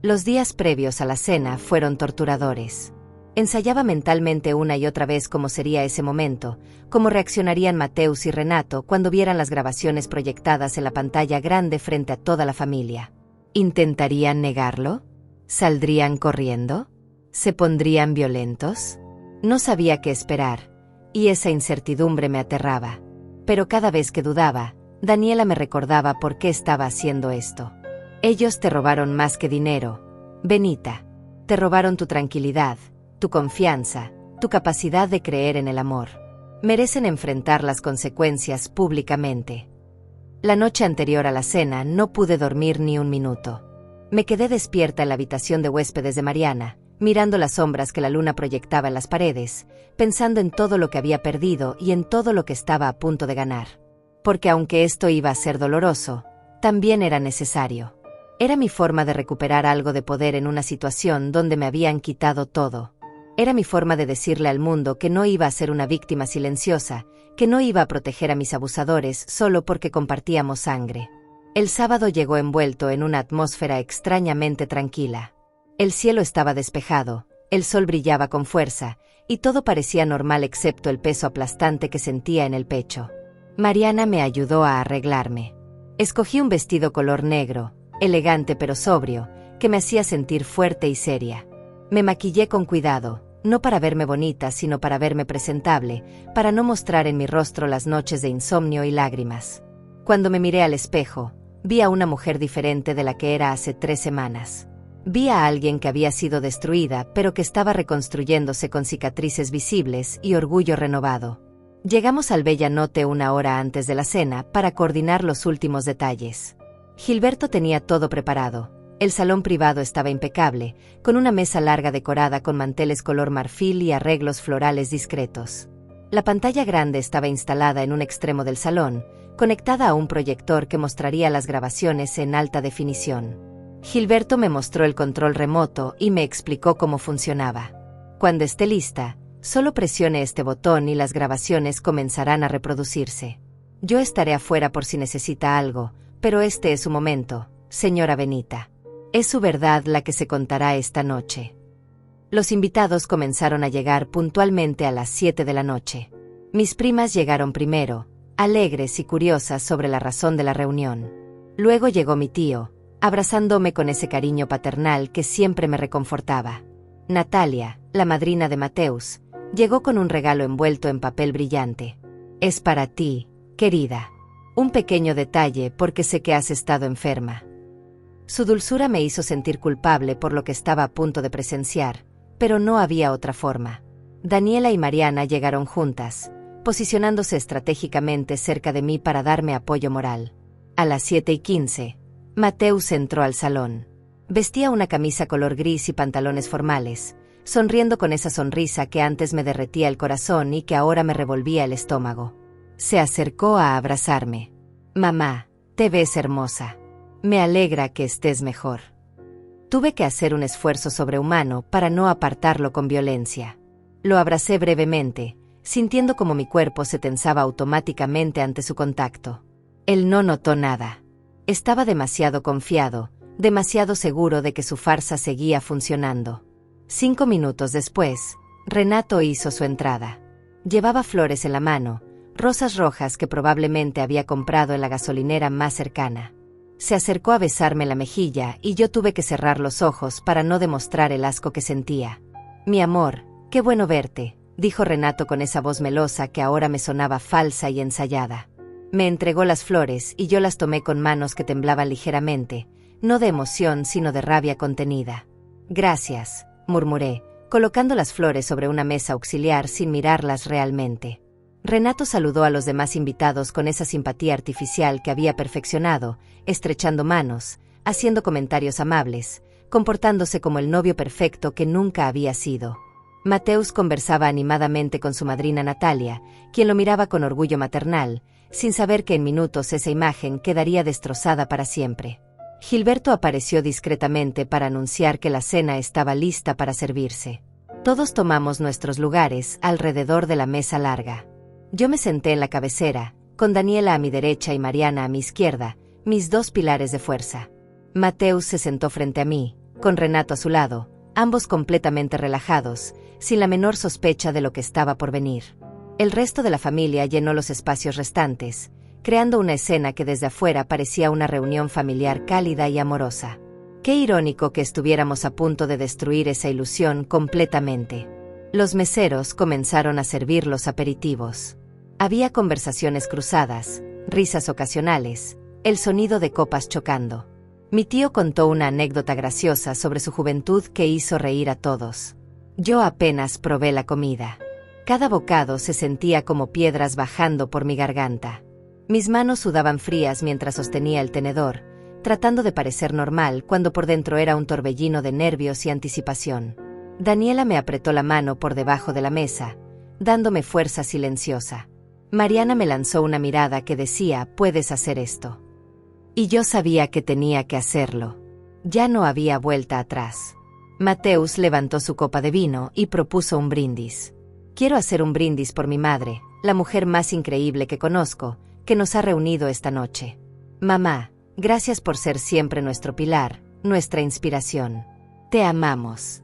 Los días previos a la cena fueron torturadores. Ensayaba mentalmente una y otra vez cómo sería ese momento, cómo reaccionarían Mateus y Renato cuando vieran las grabaciones proyectadas en la pantalla grande frente a toda la familia. ¿Intentarían negarlo? ¿Saldrían corriendo? ¿Se pondrían violentos? No sabía qué esperar, y esa incertidumbre me aterraba. Pero cada vez que dudaba, Daniela me recordaba por qué estaba haciendo esto. Ellos te robaron más que dinero, Benita. Te robaron tu tranquilidad, tu confianza, tu capacidad de creer en el amor. Merecen enfrentar las consecuencias públicamente. La noche anterior a la cena no pude dormir ni un minuto. Me quedé despierta en la habitación de huéspedes de Mariana, mirando las sombras que la luna proyectaba en las paredes, pensando en todo lo que había perdido y en todo lo que estaba a punto de ganar. Porque aunque esto iba a ser doloroso, también era necesario. Era mi forma de recuperar algo de poder en una situación donde me habían quitado todo. Era mi forma de decirle al mundo que no iba a ser una víctima silenciosa, que no iba a proteger a mis abusadores solo porque compartíamos sangre. El sábado llegó envuelto en una atmósfera extrañamente tranquila. El cielo estaba despejado, el sol brillaba con fuerza, y todo parecía normal excepto el peso aplastante que sentía en el pecho. Mariana me ayudó a arreglarme. Escogí un vestido color negro, elegante pero sobrio, que me hacía sentir fuerte y seria. Me maquillé con cuidado, no para verme bonita sino para verme presentable, para no mostrar en mi rostro las noches de insomnio y lágrimas. Cuando me miré al espejo, vi a una mujer diferente de la que era hace 3 semanas. Vi a alguien que había sido destruida pero que estaba reconstruyéndose con cicatrices visibles y orgullo renovado. Llegamos al Bella Notte 1 hora antes de la cena para coordinar los últimos detalles. Gilberto tenía todo preparado. El salón privado estaba impecable, con una mesa larga decorada con manteles color marfil y arreglos florales discretos. La pantalla grande estaba instalada en un extremo del salón, conectada a un proyector que mostraría las grabaciones en alta definición. Gilberto me mostró el control remoto y me explicó cómo funcionaba. Cuando esté lista, solo presione este botón y las grabaciones comenzarán a reproducirse. Yo estaré afuera por si necesita algo, pero este es su momento, señora Benita. Es su verdad la que se contará esta noche. Los invitados comenzaron a llegar puntualmente a las 7 de la noche. Mis primas llegaron primero, alegres y curiosas sobre la razón de la reunión. Luego llegó mi tío, abrazándome con ese cariño paternal que siempre me reconfortaba. Natalia, la madrina de Mateus, llegó con un regalo envuelto en papel brillante. Es para ti, querida. Un pequeño detalle porque sé que has estado enferma. Su dulzura me hizo sentir culpable por lo que estaba a punto de presenciar, pero no había otra forma. Daniela y Mariana llegaron juntas, posicionándose estratégicamente cerca de mí para darme apoyo moral. A las 7:15, Mateus entró al salón. Vestía una camisa color gris y pantalones formales, sonriendo con esa sonrisa que antes me derretía el corazón y que ahora me revolvía el estómago. Se acercó a abrazarme. Mamá, te ves hermosa. Me alegra que estés mejor. Tuve que hacer un esfuerzo sobrehumano para no apartarlo con violencia. Lo abracé brevemente, sintiendo como mi cuerpo se tensaba automáticamente ante su contacto. Él no notó nada. Estaba demasiado confiado, demasiado seguro de que su farsa seguía funcionando. 5 minutos después, Renato hizo su entrada. Llevaba flores en la mano, rosas rojas que probablemente había comprado en la gasolinera más cercana. Se acercó a besarme la mejilla y yo tuve que cerrar los ojos para no demostrar el asco que sentía. Mi amor, qué bueno verte, dijo Renato con esa voz melosa que ahora me sonaba falsa y ensayada. Me entregó las flores y yo las tomé con manos que temblaban ligeramente, no de emoción sino de rabia contenida. Gracias, murmuré, colocando las flores sobre una mesa auxiliar sin mirarlas realmente. Renato saludó a los demás invitados con esa simpatía artificial que había perfeccionado, estrechando manos, haciendo comentarios amables, comportándose como el novio perfecto que nunca había sido. Mateus conversaba animadamente con su madrina Natalia, quien lo miraba con orgullo maternal, sin saber que en minutos esa imagen quedaría destrozada para siempre. Gilberto apareció discretamente para anunciar que la cena estaba lista para servirse. Todos tomamos nuestros lugares alrededor de la mesa larga. Yo me senté en la cabecera, con Daniela a mi derecha y Mariana a mi izquierda, mis dos pilares de fuerza. Mateus se sentó frente a mí, con Renato a su lado, ambos completamente relajados, sin la menor sospecha de lo que estaba por venir. El resto de la familia llenó los espacios restantes, creando una escena que desde afuera parecía una reunión familiar cálida y amorosa. Qué irónico que estuviéramos a punto de destruir esa ilusión completamente. Los meseros comenzaron a servir los aperitivos. Había conversaciones cruzadas, risas ocasionales, el sonido de copas chocando. Mi tío contó una anécdota graciosa sobre su juventud que hizo reír a todos. Yo apenas probé la comida. Cada bocado se sentía como piedras bajando por mi garganta. Mis manos sudaban frías mientras sostenía el tenedor, tratando de parecer normal cuando por dentro era un torbellino de nervios y anticipación. Daniela me apretó la mano por debajo de la mesa, dándome fuerza silenciosa. Mariana me lanzó una mirada que decía, «Puedes hacer esto». Y yo sabía que tenía que hacerlo. Ya no había vuelta atrás. Mateus levantó su copa de vino y propuso un brindis. Quiero hacer un brindis por mi madre, la mujer más increíble que conozco, que nos ha reunido esta noche. Mamá, gracias por ser siempre nuestro pilar, nuestra inspiración. Te amamos.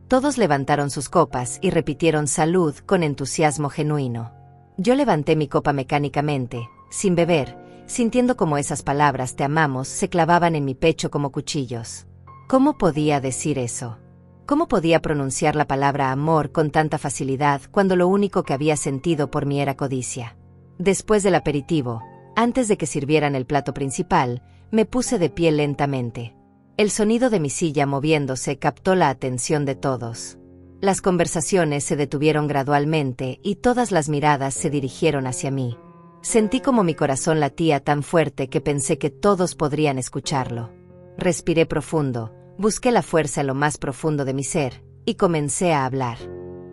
Todos levantaron sus copas y repitieron salud con entusiasmo genuino. Yo levanté mi copa mecánicamente, sin beber, sintiendo como esas palabras «te amamos» se clavaban en mi pecho como cuchillos. ¿Cómo podía decir eso? ¿Cómo podía pronunciar la palabra amor con tanta facilidad cuando lo único que había sentido por mí era codicia? Después del aperitivo, antes de que sirvieran el plato principal, me puse de pie lentamente. El sonido de mi silla moviéndose captó la atención de todos. Las conversaciones se detuvieron gradualmente y todas las miradas se dirigieron hacia mí. Sentí como mi corazón latía tan fuerte que pensé que todos podrían escucharlo. Respiré profundo, busqué la fuerza en lo más profundo de mi ser, y comencé a hablar.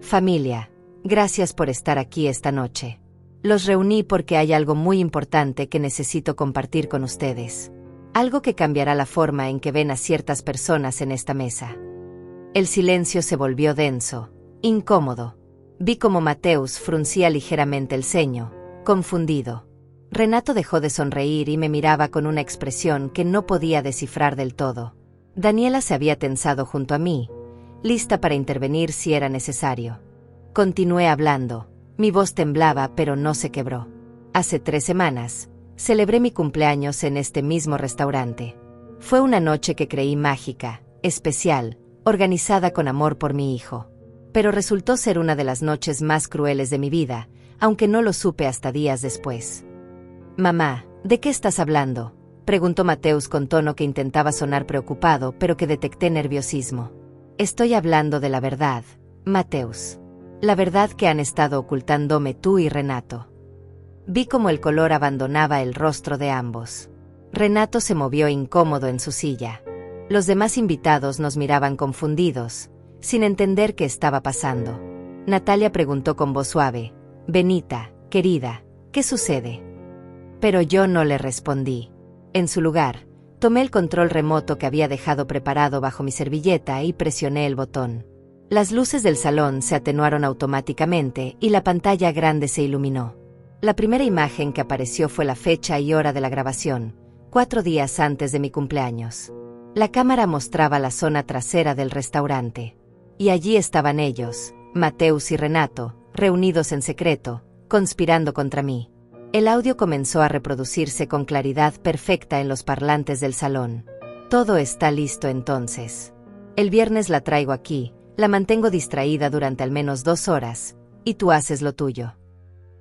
Familia, gracias por estar aquí esta noche. Los reuní porque hay algo muy importante que necesito compartir con ustedes. Algo que cambiará la forma en que ven a ciertas personas en esta mesa. El silencio se volvió denso, incómodo. Vi como Mateus fruncía ligeramente el ceño, confundido. Renato dejó de sonreír y me miraba con una expresión que no podía descifrar del todo. Daniela se había tensado junto a mí, lista para intervenir si era necesario. Continué hablando, mi voz temblaba pero no se quebró. Hace 3 semanas, celebré mi cumpleaños en este mismo restaurante. Fue una noche que creí mágica, especial, organizada con amor por mi hijo. Pero resultó ser una de las noches más crueles de mi vida, aunque no lo supe hasta días después. «Mamá, ¿de qué estás hablando?», preguntó Mateus con tono que intentaba sonar preocupado, pero que detecté nerviosismo. «Estoy hablando de la verdad, Mateus. La verdad que han estado ocultándome tú y Renato». Vi como el color abandonaba el rostro de ambos. Renato se movió incómodo en su silla. Los demás invitados nos miraban confundidos, sin entender qué estaba pasando. Natalia preguntó con voz suave, «Benita, querida, ¿qué sucede?». Pero yo no le respondí. En su lugar, tomé el control remoto que había dejado preparado bajo mi servilleta y presioné el botón. Las luces del salón se atenuaron automáticamente y la pantalla grande se iluminó. La primera imagen que apareció fue la fecha y hora de la grabación, 4 días antes de mi cumpleaños. La cámara mostraba la zona trasera del restaurante. Y allí estaban ellos, Mateus y Renato, reunidos en secreto, conspirando contra mí. El audio comenzó a reproducirse con claridad perfecta en los parlantes del salón. Todo está listo entonces. El viernes la traigo aquí, la mantengo distraída durante al menos 2 horas, y tú haces lo tuyo.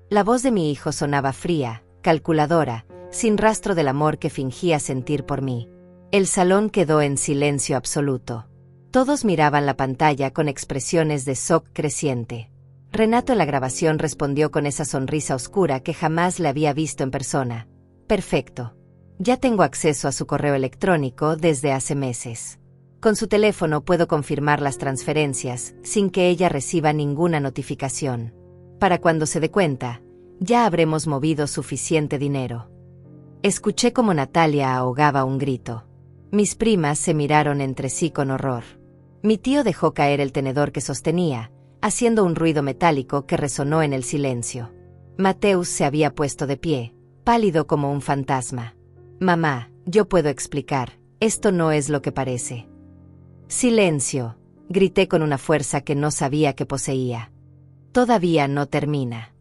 La voz de mi hijo sonaba fría, calculadora, sin rastro del amor que fingía sentir por mí. El salón quedó en silencio absoluto. Todos miraban la pantalla con expresiones de shock creciente. Renato en la grabación respondió con esa sonrisa oscura que jamás le había visto en persona. Perfecto. Ya tengo acceso a su correo electrónico desde hace meses. Con su teléfono puedo confirmar las transferencias sin que ella reciba ninguna notificación. Para cuando se dé cuenta, ya habremos movido suficiente dinero. Escuché como Natalia ahogaba un grito. Mis primas se miraron entre sí con horror. Mi tío dejó caer el tenedor que sostenía, haciendo un ruido metálico que resonó en el silencio. Mateus se había puesto de pie, pálido como un fantasma. Mamá, yo puedo explicar, esto no es lo que parece. Silencio, grité con una fuerza que no sabía que poseía. Todavía no termina.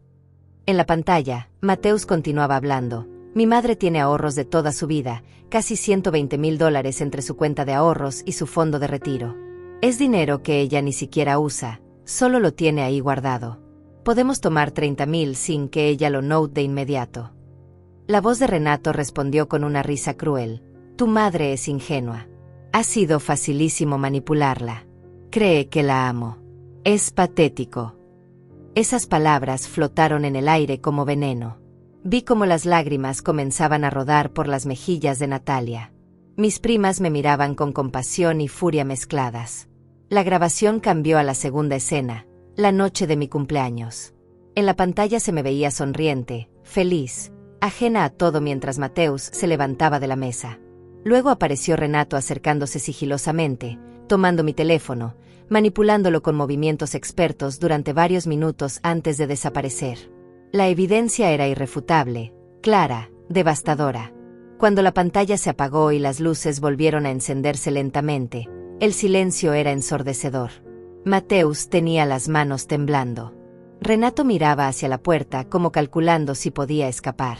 En la pantalla, Mateus continuaba hablando. Mi madre tiene ahorros de toda su vida, casi $120,000 entre su cuenta de ahorros y su fondo de retiro. Es dinero que ella ni siquiera usa, solo lo tiene ahí guardado. Podemos tomar 30,000 sin que ella lo note de inmediato. La voz de Renato respondió con una risa cruel. Tu madre es ingenua. Ha sido facilísimo manipularla. Cree que la amo. Es patético. Esas palabras flotaron en el aire como veneno. Vi cómo las lágrimas comenzaban a rodar por las mejillas de Natalia. Mis primas me miraban con compasión y furia mezcladas. La grabación cambió a la segunda escena, la noche de mi cumpleaños. En la pantalla se me veía sonriente, feliz, ajena a todo mientras Mateus se levantaba de la mesa. Luego apareció Renato acercándose sigilosamente, tomando mi teléfono, manipulándolo con movimientos expertos durante varios minutos antes de desaparecer. La evidencia era irrefutable, clara, devastadora. Cuando la pantalla se apagó y las luces volvieron a encenderse lentamente, el silencio era ensordecedor. Mateus tenía las manos temblando. Renato miraba hacia la puerta como calculando si podía escapar.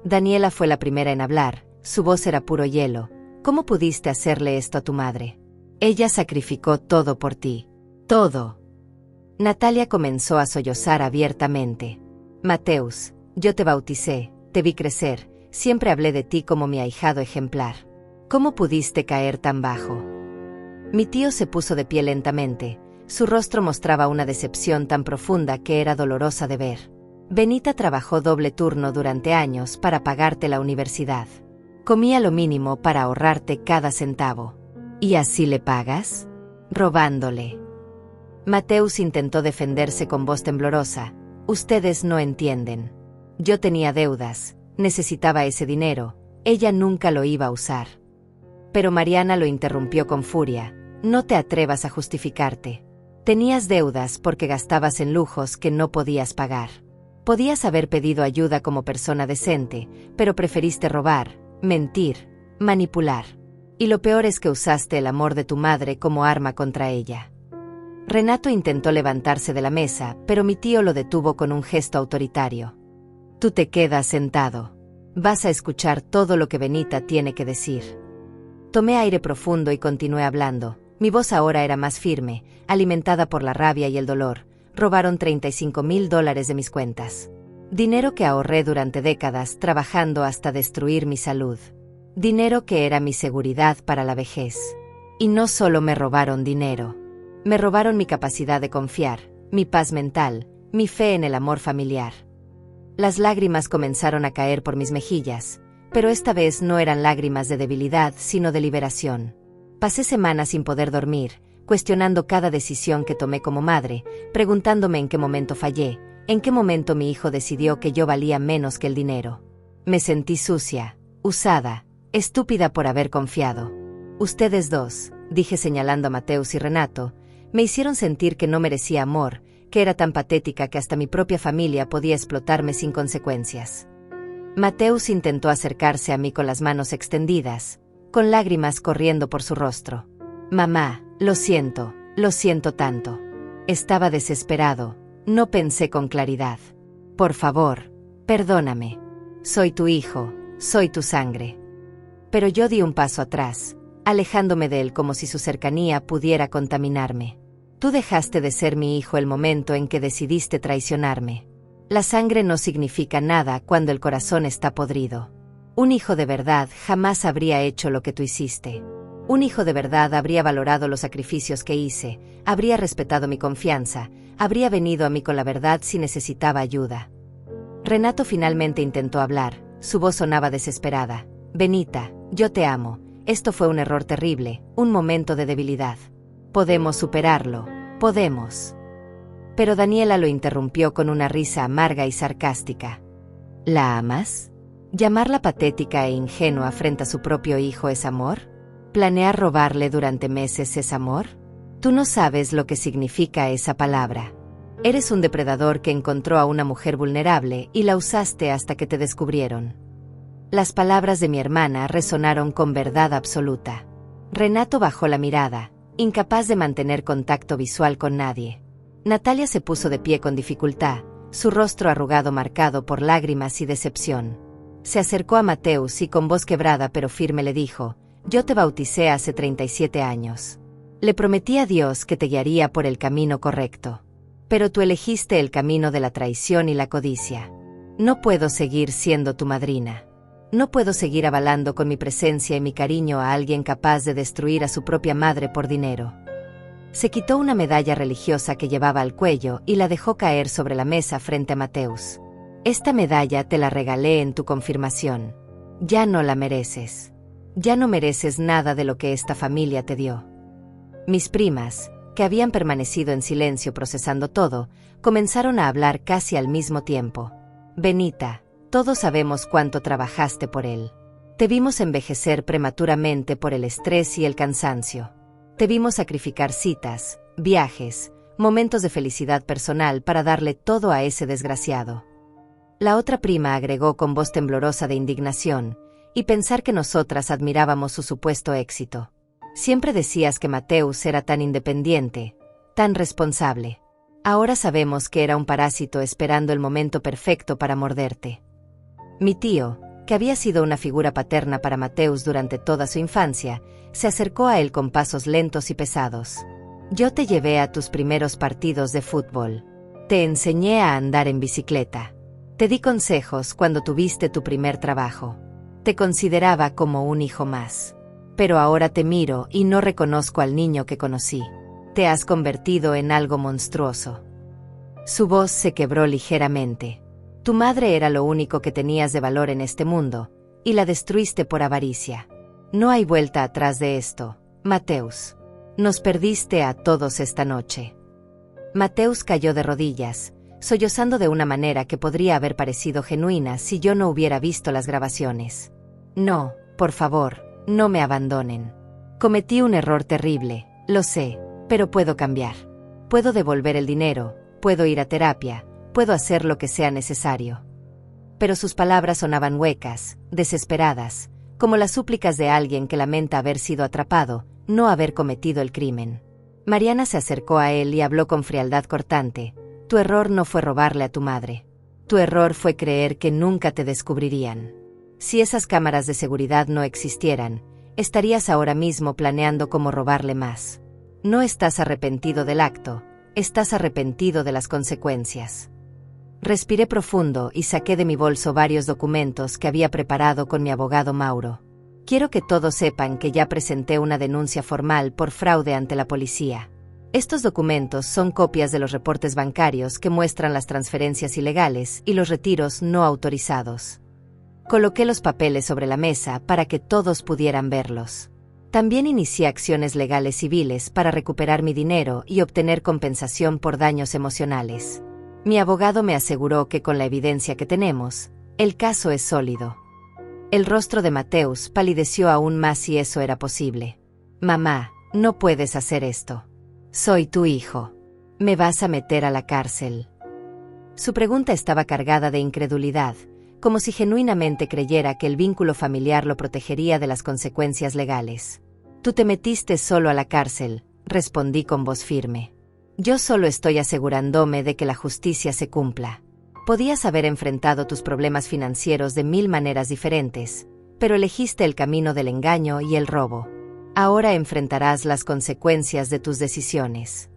Daniela fue la primera en hablar, su voz era puro hielo. ¿Cómo pudiste hacerle esto a tu madre? Ella sacrificó todo por ti. Todo. Natalia comenzó a sollozar abiertamente. Mateus, yo te bauticé, te vi crecer, siempre hablé de ti como mi ahijado ejemplar. ¿Cómo pudiste caer tan bajo? Mi tío se puso de pie lentamente, su rostro mostraba una decepción tan profunda que era dolorosa de ver. Benita trabajó doble turno durante años para pagarte la universidad. Comía lo mínimo para ahorrarte cada centavo. ¿Y así le pagas? Robándole. Mateus intentó defenderse con voz temblorosa. Ustedes no entienden. Yo tenía deudas, necesitaba ese dinero, ella nunca lo iba a usar. Pero Mariana lo interrumpió con furia. No te atrevas a justificarte. Tenías deudas porque gastabas en lujos que no podías pagar. Podías haber pedido ayuda como persona decente, pero preferiste robar, mentir, manipular. Y lo peor es que usaste el amor de tu madre como arma contra ella. Renato intentó levantarse de la mesa, pero mi tío lo detuvo con un gesto autoritario. Tú te quedas sentado. Vas a escuchar todo lo que Benita tiene que decir. Tomé aire profundo y continué hablando. Mi voz ahora era más firme, alimentada por la rabia y el dolor. Robaron $35,000 de mis cuentas. Dinero que ahorré durante décadas trabajando hasta destruir mi salud. Dinero que era mi seguridad para la vejez. Y no solo me robaron dinero. Me robaron mi capacidad de confiar, mi paz mental, mi fe en el amor familiar. Las lágrimas comenzaron a caer por mis mejillas, pero esta vez no eran lágrimas de debilidad, sino de liberación. Pasé semanas sin poder dormir, cuestionando cada decisión que tomé como madre, preguntándome en qué momento fallé, en qué momento mi hijo decidió que yo valía menos que el dinero. Me sentí sucia, usada, estúpida por haber confiado. Ustedes dos, dije señalando a Mateus y Renato, me hicieron sentir que no merecía amor, que era tan patética que hasta mi propia familia podía explotarme sin consecuencias. Mateus intentó acercarse a mí con las manos extendidas, con lágrimas corriendo por su rostro. Mamá, lo siento tanto. Estaba desesperado, no pensé con claridad. Por favor, perdóname. Soy tu hijo, soy tu sangre. Pero yo di un paso atrás, alejándome de él como si su cercanía pudiera contaminarme. Tú dejaste de ser mi hijo el momento en que decidiste traicionarme. La sangre no significa nada cuando el corazón está podrido. Un hijo de verdad jamás habría hecho lo que tú hiciste. Un hijo de verdad habría valorado los sacrificios que hice, habría respetado mi confianza, habría venido a mí con la verdad si necesitaba ayuda. Renato finalmente intentó hablar, su voz sonaba desesperada. Benita, yo te amo, esto fue un error terrible, un momento de debilidad. Podemos superarlo, podemos. Pero Daniela lo interrumpió con una risa amarga y sarcástica. ¿La amas? ¿Llamarla patética e ingenua frente a su propio hijo es amor? ¿Planear robarle durante meses es amor? Tú no sabes lo que significa esa palabra. Eres un depredador que encontró a una mujer vulnerable y la usaste hasta que te descubrieron. Las palabras de mi hermana resonaron con verdad absoluta. Renato bajó la mirada, incapaz de mantener contacto visual con nadie. Natalia se puso de pie con dificultad, su rostro arrugado marcado por lágrimas y decepción. Se acercó a Mateus y con voz quebrada pero firme le dijo: yo te bauticé hace 37 años. Le prometí a Dios que te guiaría por el camino correcto. Pero tú elegiste el camino de la traición y la codicia. No puedo seguir siendo tu madrina. No puedo seguir avalando con mi presencia y mi cariño a alguien capaz de destruir a su propia madre por dinero. Se quitó una medalla religiosa que llevaba al cuello y la dejó caer sobre la mesa frente a Mateus. Esta medalla te la regalé en tu confirmación. Ya no la mereces. Ya no mereces nada de lo que esta familia te dio. Mis primas, que habían permanecido en silencio procesando todo, comenzaron a hablar casi al mismo tiempo. Benita, todos sabemos cuánto trabajaste por él. Te vimos envejecer prematuramente por el estrés y el cansancio. Te vimos sacrificar citas, viajes, momentos de felicidad personal para darle todo a ese desgraciado. La otra prima agregó con voz temblorosa de indignación, y pensar que nosotras admirábamos su supuesto éxito. Siempre decías que Mateus era tan independiente, tan responsable. Ahora sabemos que era un parásito esperando el momento perfecto para morderte. Mi tío, que había sido una figura paterna para Mateus durante toda su infancia, se acercó a él con pasos lentos y pesados. Yo te llevé a tus primeros partidos de fútbol. Te enseñé a andar en bicicleta. Te di consejos cuando tuviste tu primer trabajo. Te consideraba como un hijo más. Pero ahora te miro y no reconozco al niño que conocí. Te has convertido en algo monstruoso. Su voz se quebró ligeramente. Tu madre era lo único que tenías de valor en este mundo, y la destruiste por avaricia. No hay vuelta atrás de esto, Mateus. Nos perdiste a todos esta noche. Mateus cayó de rodillas, sollozando de una manera que podría haber parecido genuina si yo no hubiera visto las grabaciones. No, por favor, no me abandonen. Cometí un error terrible, lo sé, pero puedo cambiar. Puedo devolver el dinero, puedo ir a terapia, puedo hacer lo que sea necesario. Pero sus palabras sonaban huecas, desesperadas, como las súplicas de alguien que lamenta haber sido atrapado, no haber cometido el crimen. Mariana se acercó a él y habló con frialdad cortante. Tu error no fue robarle a tu madre. Tu error fue creer que nunca te descubrirían. Si esas cámaras de seguridad no existieran, estarías ahora mismo planeando cómo robarle más. No estás arrepentido del acto, estás arrepentido de las consecuencias. Respiré profundo y saqué de mi bolso varios documentos que había preparado con mi abogado Mauro. Quiero que todos sepan que ya presenté una denuncia formal por fraude ante la policía. Estos documentos son copias de los reportes bancarios que muestran las transferencias ilegales y los retiros no autorizados. Coloqué los papeles sobre la mesa para que todos pudieran verlos. También inicié acciones legales civiles para recuperar mi dinero y obtener compensación por daños emocionales. Mi abogado me aseguró que con la evidencia que tenemos, el caso es sólido. El rostro de Mateus palideció aún más si eso era posible. Mamá, no puedes hacer esto. Soy tu hijo. ¿Me vas a meter a la cárcel? Su pregunta estaba cargada de incredulidad, como si genuinamente creyera que el vínculo familiar lo protegería de las consecuencias legales. Tú te metiste solo a la cárcel, respondí con voz firme. Yo solo estoy asegurándome de que la justicia se cumpla. Podías haber enfrentado tus problemas financieros de 1000 maneras diferentes, pero elegiste el camino del engaño y el robo. Ahora enfrentarás las consecuencias de tus decisiones.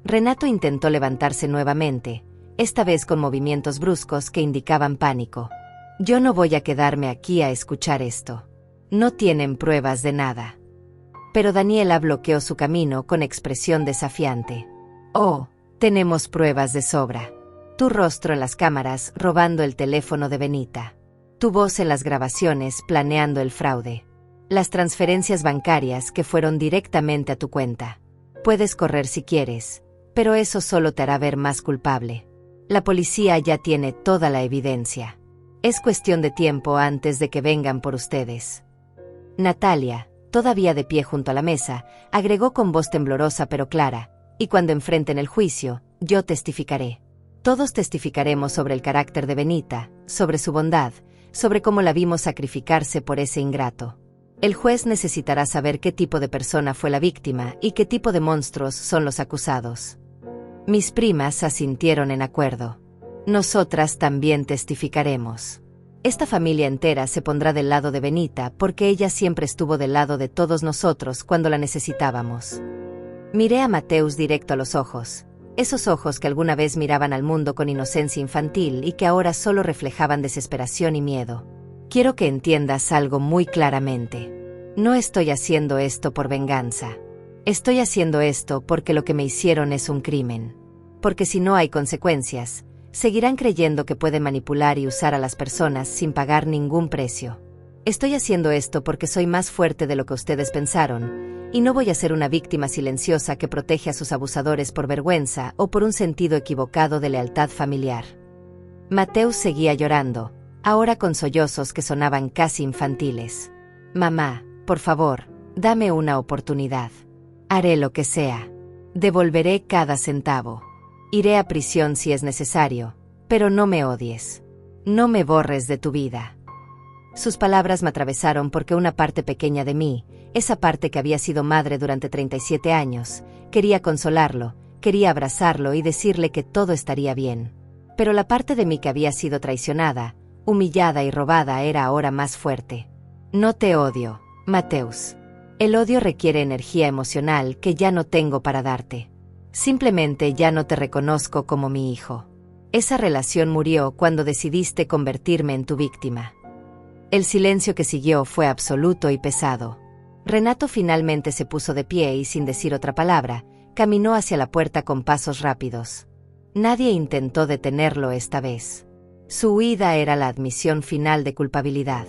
Renato intentó levantarse nuevamente. esta vez con movimientos bruscos que indicaban pánico. Yo no voy a quedarme aquí a escuchar esto. No tienen pruebas de nada. Pero Daniela bloqueó su camino con expresión desafiante. Oh, tenemos pruebas de sobra. Tu rostro en las cámaras robando el teléfono de Benita. Tu voz en las grabaciones planeando el fraude. Las transferencias bancarias que fueron directamente a tu cuenta. Puedes correr si quieres, pero eso solo te hará ver más culpable. La policía ya tiene toda la evidencia. Es cuestión de tiempo antes de que vengan por ustedes. Natalia, todavía de pie junto a la mesa, agregó con voz temblorosa pero clara, y cuando enfrenten el juicio, yo testificaré. Todos testificaremos sobre el carácter de Benita, sobre su bondad, sobre cómo la vimos sacrificarse por ese ingrato. El juez necesitará saber qué tipo de persona fue la víctima y qué tipo de monstruos son los acusados. Mis primas asintieron en acuerdo. Nosotras también testificaremos. Esta familia entera se pondrá del lado de Benita porque ella siempre estuvo del lado de todos nosotros cuando la necesitábamos. Miré a Mateus directo a los ojos, esos ojos que alguna vez miraban al mundo con inocencia infantil y que ahora solo reflejaban desesperación y miedo. Quiero que entiendas algo muy claramente. No estoy haciendo esto por venganza. Estoy haciendo esto porque lo que me hicieron es un crimen. Porque si no hay consecuencias, seguirán creyendo que pueden manipular y usar a las personas sin pagar ningún precio. Estoy haciendo esto porque soy más fuerte de lo que ustedes pensaron, y no voy a ser una víctima silenciosa que protege a sus abusadores por vergüenza o por un sentido equivocado de lealtad familiar. Mateus seguía llorando, ahora con sollozos que sonaban casi infantiles. Mamá, por favor, dame una oportunidad. Haré lo que sea. Devolveré cada centavo. Iré a prisión si es necesario, pero no me odies. No me borres de tu vida. Sus palabras me atravesaron porque una parte pequeña de mí, esa parte que había sido madre durante 37 años, quería consolarlo, quería abrazarlo y decirle que todo estaría bien. Pero la parte de mí que había sido traicionada, humillada y robada era ahora más fuerte. No te odio, Mateus. El odio requiere energía emocional que ya no tengo para darte. Simplemente ya no te reconozco como mi hijo. Esa relación murió cuando decidiste convertirme en tu víctima. El silencio que siguió fue absoluto y pesado. Renato finalmente se puso de pie y sin decir otra palabra, caminó hacia la puerta con pasos rápidos. Nadie intentó detenerlo esta vez. Su huida era la admisión final de culpabilidad.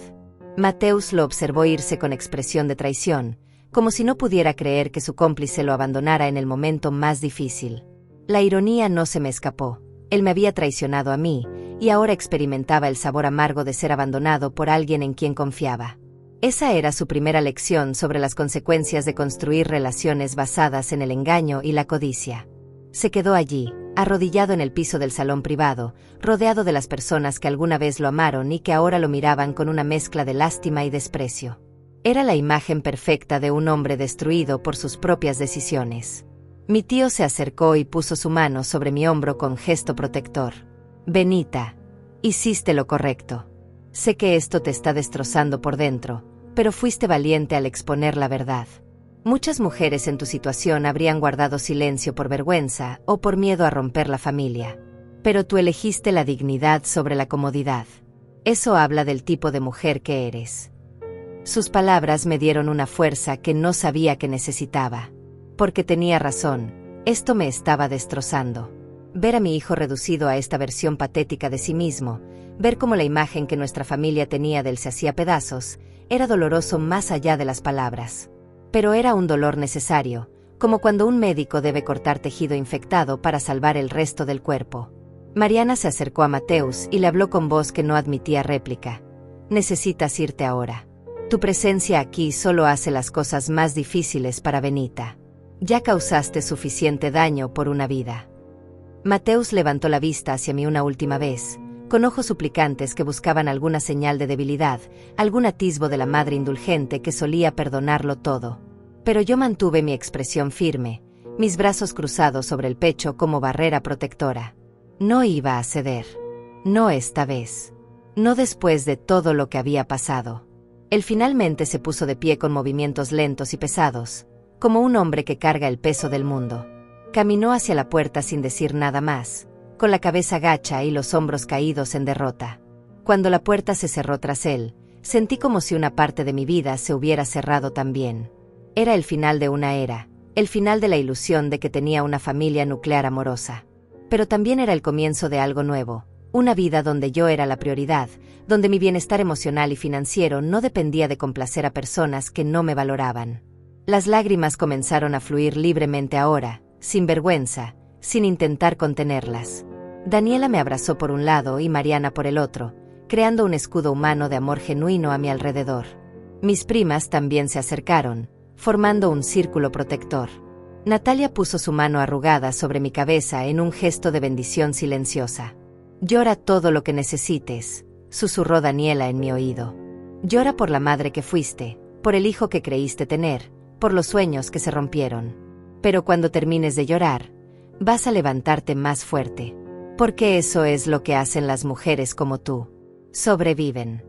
Mateus lo observó irse con expresión de traición, como si no pudiera creer que su cómplice lo abandonara en el momento más difícil. La ironía no se me escapó. Él me había traicionado a mí, y ahora experimentaba el sabor amargo de ser abandonado por alguien en quien confiaba. Esa era su primera lección sobre las consecuencias de construir relaciones basadas en el engaño y la codicia. Se quedó allí, arrodillado en el piso del salón privado, rodeado de las personas que alguna vez lo amaron y que ahora lo miraban con una mezcla de lástima y desprecio. Era la imagen perfecta de un hombre destruido por sus propias decisiones. Mi tío se acercó y puso su mano sobre mi hombro con gesto protector. Benita, hiciste lo correcto. Sé que esto te está destrozando por dentro, pero fuiste valiente al exponer la verdad. Muchas mujeres en tu situación habrían guardado silencio por vergüenza o por miedo a romper la familia. Pero tú elegiste la dignidad sobre la comodidad. Eso habla del tipo de mujer que eres. Sus palabras me dieron una fuerza que no sabía que necesitaba. Porque tenía razón, esto me estaba destrozando. Ver a mi hijo reducido a esta versión patética de sí mismo, ver cómo la imagen que nuestra familia tenía de él se hacía pedazos, era doloroso más allá de las palabras. Pero era un dolor necesario, como cuando un médico debe cortar tejido infectado para salvar el resto del cuerpo. Mariana se acercó a Mateus y le habló con voz que no admitía réplica. Necesitas irte ahora. Tu presencia aquí solo hace las cosas más difíciles para Benita. Ya causaste suficiente daño por una vida. Mateus levantó la vista hacia mí una última vez, con ojos suplicantes que buscaban alguna señal de debilidad, algún atisbo de la madre indulgente que solía perdonarlo todo. Pero yo mantuve mi expresión firme, mis brazos cruzados sobre el pecho como barrera protectora. No iba a ceder. No esta vez. No después de todo lo que había pasado. Él finalmente se puso de pie con movimientos lentos y pesados, como un hombre que carga el peso del mundo. Caminó hacia la puerta sin decir nada más, con la cabeza gacha y los hombros caídos en derrota. Cuando la puerta se cerró tras él, sentí como si una parte de mi vida se hubiera cerrado también. Era el final de una era, el final de la ilusión de que tenía una familia nuclear amorosa. Pero también era el comienzo de algo nuevo, una vida donde yo era la prioridad, donde mi bienestar emocional y financiero no dependía de complacer a personas que no me valoraban. Las lágrimas comenzaron a fluir libremente ahora, sin vergüenza, sin intentar contenerlas. Daniela me abrazó por un lado y Mariana por el otro, creando un escudo humano de amor genuino a mi alrededor. Mis primas también se acercaron, formando un círculo protector. Natalia puso su mano arrugada sobre mi cabeza en un gesto de bendición silenciosa. «Llora todo lo que necesites», susurró Daniela en mi oído. «Llora por la madre que fuiste, por el hijo que creíste tener, por los sueños que se rompieron. Pero cuando termines de llorar, vas a levantarte más fuerte. Porque eso es lo que hacen las mujeres como tú. Sobreviven».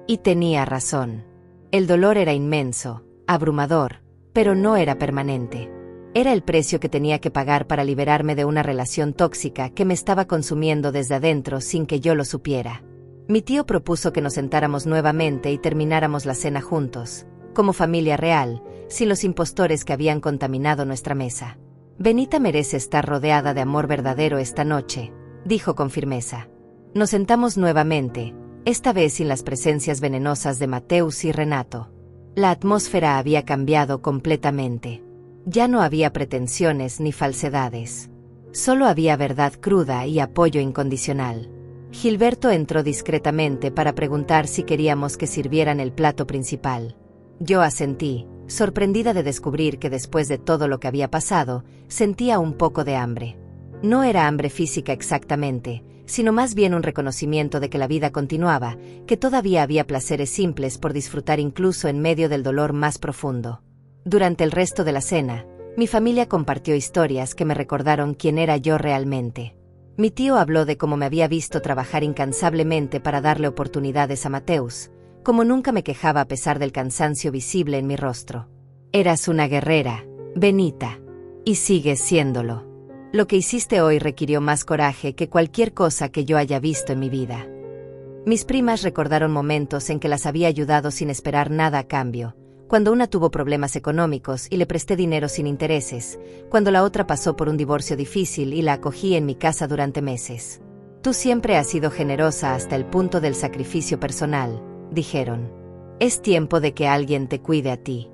Y tenía razón. El dolor era inmenso, abrumador, pero no era permanente. Era el precio que tenía que pagar para liberarme de una relación tóxica que me estaba consumiendo desde adentro sin que yo lo supiera. Mi tío propuso que nos sentáramos nuevamente y termináramos la cena juntos, como familia real, sin los impostores que habían contaminado nuestra mesa. «Benita merece estar rodeada de amor verdadero esta noche», dijo con firmeza. Nos sentamos nuevamente, esta vez sin las presencias venenosas de Mateus y Renato. La atmósfera había cambiado completamente. Ya no había pretensiones ni falsedades. Solo había verdad cruda y apoyo incondicional. Gilberto entró discretamente para preguntar si queríamos que sirvieran el plato principal. Yo asentí, sorprendida de descubrir que después de todo lo que había pasado, sentía un poco de hambre. No era hambre física exactamente, sino más bien un reconocimiento de que la vida continuaba, que todavía había placeres simples por disfrutar incluso en medio del dolor más profundo. Durante el resto de la cena, mi familia compartió historias que me recordaron quién era yo realmente. Mi tío habló de cómo me había visto trabajar incansablemente para darle oportunidades a Mateus, como nunca me quejaba a pesar del cansancio visible en mi rostro. «Eras una guerrera, Benita, y sigues siéndolo. Lo que hiciste hoy requirió más coraje que cualquier cosa que yo haya visto en mi vida». Mis primas recordaron momentos en que las había ayudado sin esperar nada a cambio, cuando una tuvo problemas económicos y le presté dinero sin intereses, cuando la otra pasó por un divorcio difícil y la acogí en mi casa durante meses. «Tú siempre has sido generosa hasta el punto del sacrificio personal», dijeron. «Es tiempo de que alguien te cuide a ti».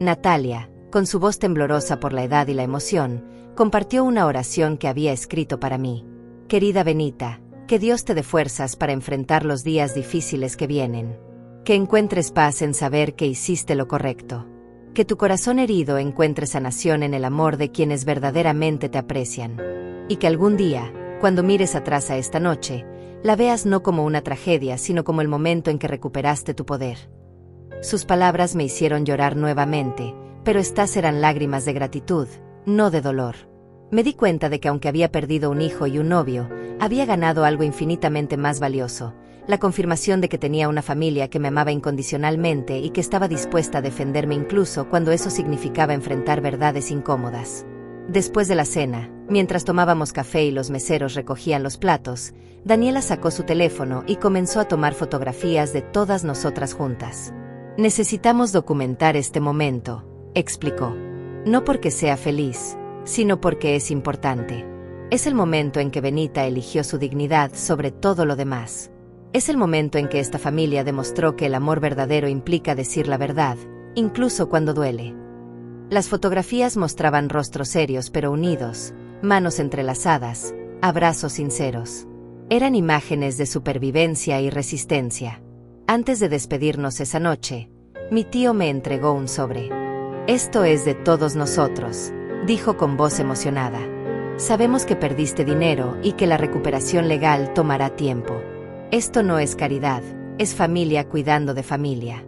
Natalia, con su voz temblorosa por la edad y la emoción, compartió una oración que había escrito para mí. «Querida Benita, que Dios te dé fuerzas para enfrentar los días difíciles que vienen. Que encuentres paz en saber que hiciste lo correcto. Que tu corazón herido encuentre sanación en el amor de quienes verdaderamente te aprecian. Y que algún día, cuando mires atrás a esta noche, la veas no como una tragedia, sino como el momento en que recuperaste tu poder». Sus palabras me hicieron llorar nuevamente, pero estas eran lágrimas de gratitud, no de dolor. Me di cuenta de que aunque había perdido un hijo y un novio, había ganado algo infinitamente más valioso, la confirmación de que tenía una familia que me amaba incondicionalmente y que estaba dispuesta a defenderme incluso cuando eso significaba enfrentar verdades incómodas. Después de la cena, mientras tomábamos café y los meseros recogían los platos, Daniela sacó su teléfono y comenzó a tomar fotografías de todas nosotras juntas. «Necesitamos documentar este momento», explicó. «No porque sea feliz, sino porque es importante. Es el momento en que Benita eligió su dignidad sobre todo lo demás. Es el momento en que esta familia demostró que el amor verdadero implica decir la verdad, incluso cuando duele». Las fotografías mostraban rostros serios pero unidos, manos entrelazadas, abrazos sinceros. Eran imágenes de supervivencia y resistencia. Antes de despedirnos esa noche, mi tío me entregó un sobre. «Esto es de todos nosotros», dijo con voz emocionada. «Sabemos que perdiste dinero y que la recuperación legal tomará tiempo. Esto no es caridad, es familia cuidando de familia».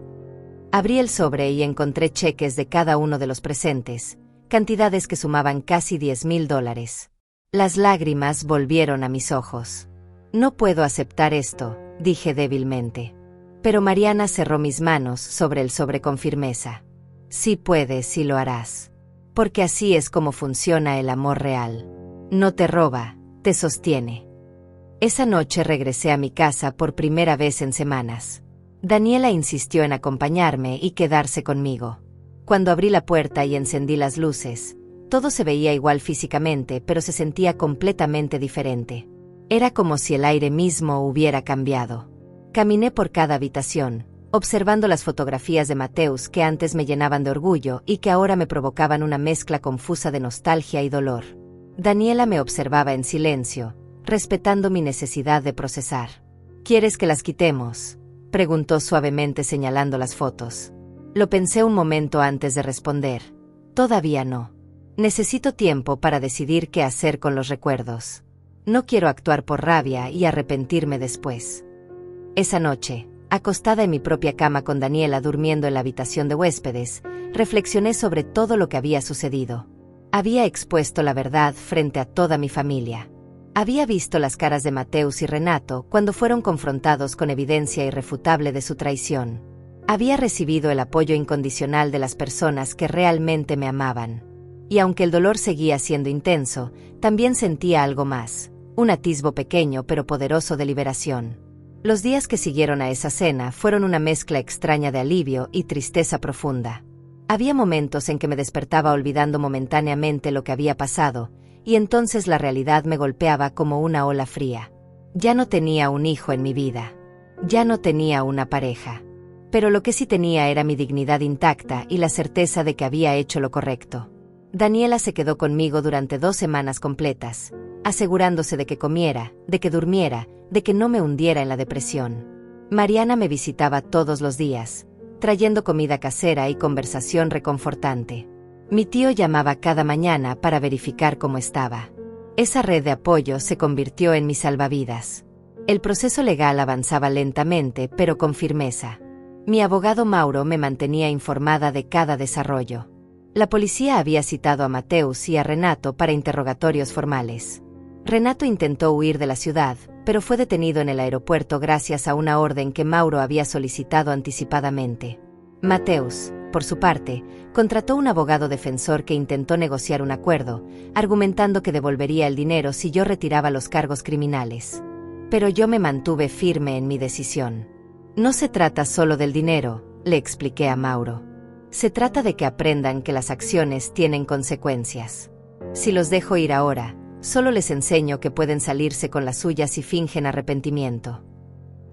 Abrí el sobre y encontré cheques de cada uno de los presentes, cantidades que sumaban casi $10,000. Las lágrimas volvieron a mis ojos. «No puedo aceptar esto», dije débilmente. Pero Mariana cerró mis manos sobre el sobre con firmeza. «Sí puedes y lo harás. Porque así es como funciona el amor real. No te roba, te sostiene. Esa noche regresé a mi casa por primera vez en semanas. Daniela insistió en acompañarme y quedarse conmigo. Cuando abrí la puerta y encendí las luces, todo se veía igual físicamente, pero se sentía completamente diferente. Era como si el aire mismo hubiera cambiado. Caminé por cada habitación, observando las fotografías de Mateus que antes me llenaban de orgullo y que ahora me provocaban una mezcla confusa de nostalgia y dolor. Daniela me observaba en silencio, respetando mi necesidad de procesar. ¿Quieres que las quitemos?, preguntó suavemente señalando las fotos. Lo pensé un momento antes de responder. Todavía no. Necesito tiempo para decidir qué hacer con los recuerdos. No quiero actuar por rabia y arrepentirme después. Esa noche, acostada en mi propia cama con Daniela durmiendo en la habitación de huéspedes, reflexioné sobre todo lo que había sucedido. Había expuesto la verdad frente a toda mi familia. Había visto las caras de Mateus y Renato cuando fueron confrontados con evidencia irrefutable de su traición. Había recibido el apoyo incondicional de las personas que realmente me amaban. Y aunque el dolor seguía siendo intenso, también sentía algo más, un atisbo pequeño pero poderoso de liberación. Los días que siguieron a esa cena fueron una mezcla extraña de alivio y tristeza profunda. Había momentos en que me despertaba olvidando momentáneamente lo que había pasado, y entonces la realidad me golpeaba como una ola fría. Ya no tenía un hijo en mi vida. Ya no tenía una pareja. Pero lo que sí tenía era mi dignidad intacta y la certeza de que había hecho lo correcto. Daniela se quedó conmigo durante 2 semanas completas, asegurándose de que comiera, de que durmiera, de que no me hundiera en la depresión. Mariana me visitaba todos los días, trayendo comida casera y conversación reconfortante. Mi tío llamaba cada mañana para verificar cómo estaba. Esa red de apoyo se convirtió en mi salvavidas. El proceso legal avanzaba lentamente, pero con firmeza. Mi abogado Mauro me mantenía informada de cada desarrollo. La policía había citado a Mateus y a Renato para interrogatorios formales. Renato intentó huir de la ciudad, pero fue detenido en el aeropuerto gracias a una orden que Mauro había solicitado anticipadamente. Mateus, por su parte, contrató un abogado defensor que intentó negociar un acuerdo, argumentando que devolvería el dinero si yo retiraba los cargos criminales. Pero yo me mantuve firme en mi decisión. No se trata solo del dinero, le expliqué a Mauro. Se trata de que aprendan que las acciones tienen consecuencias. Si los dejo ir ahora, solo les enseño que pueden salirse con las suyas si fingen arrepentimiento.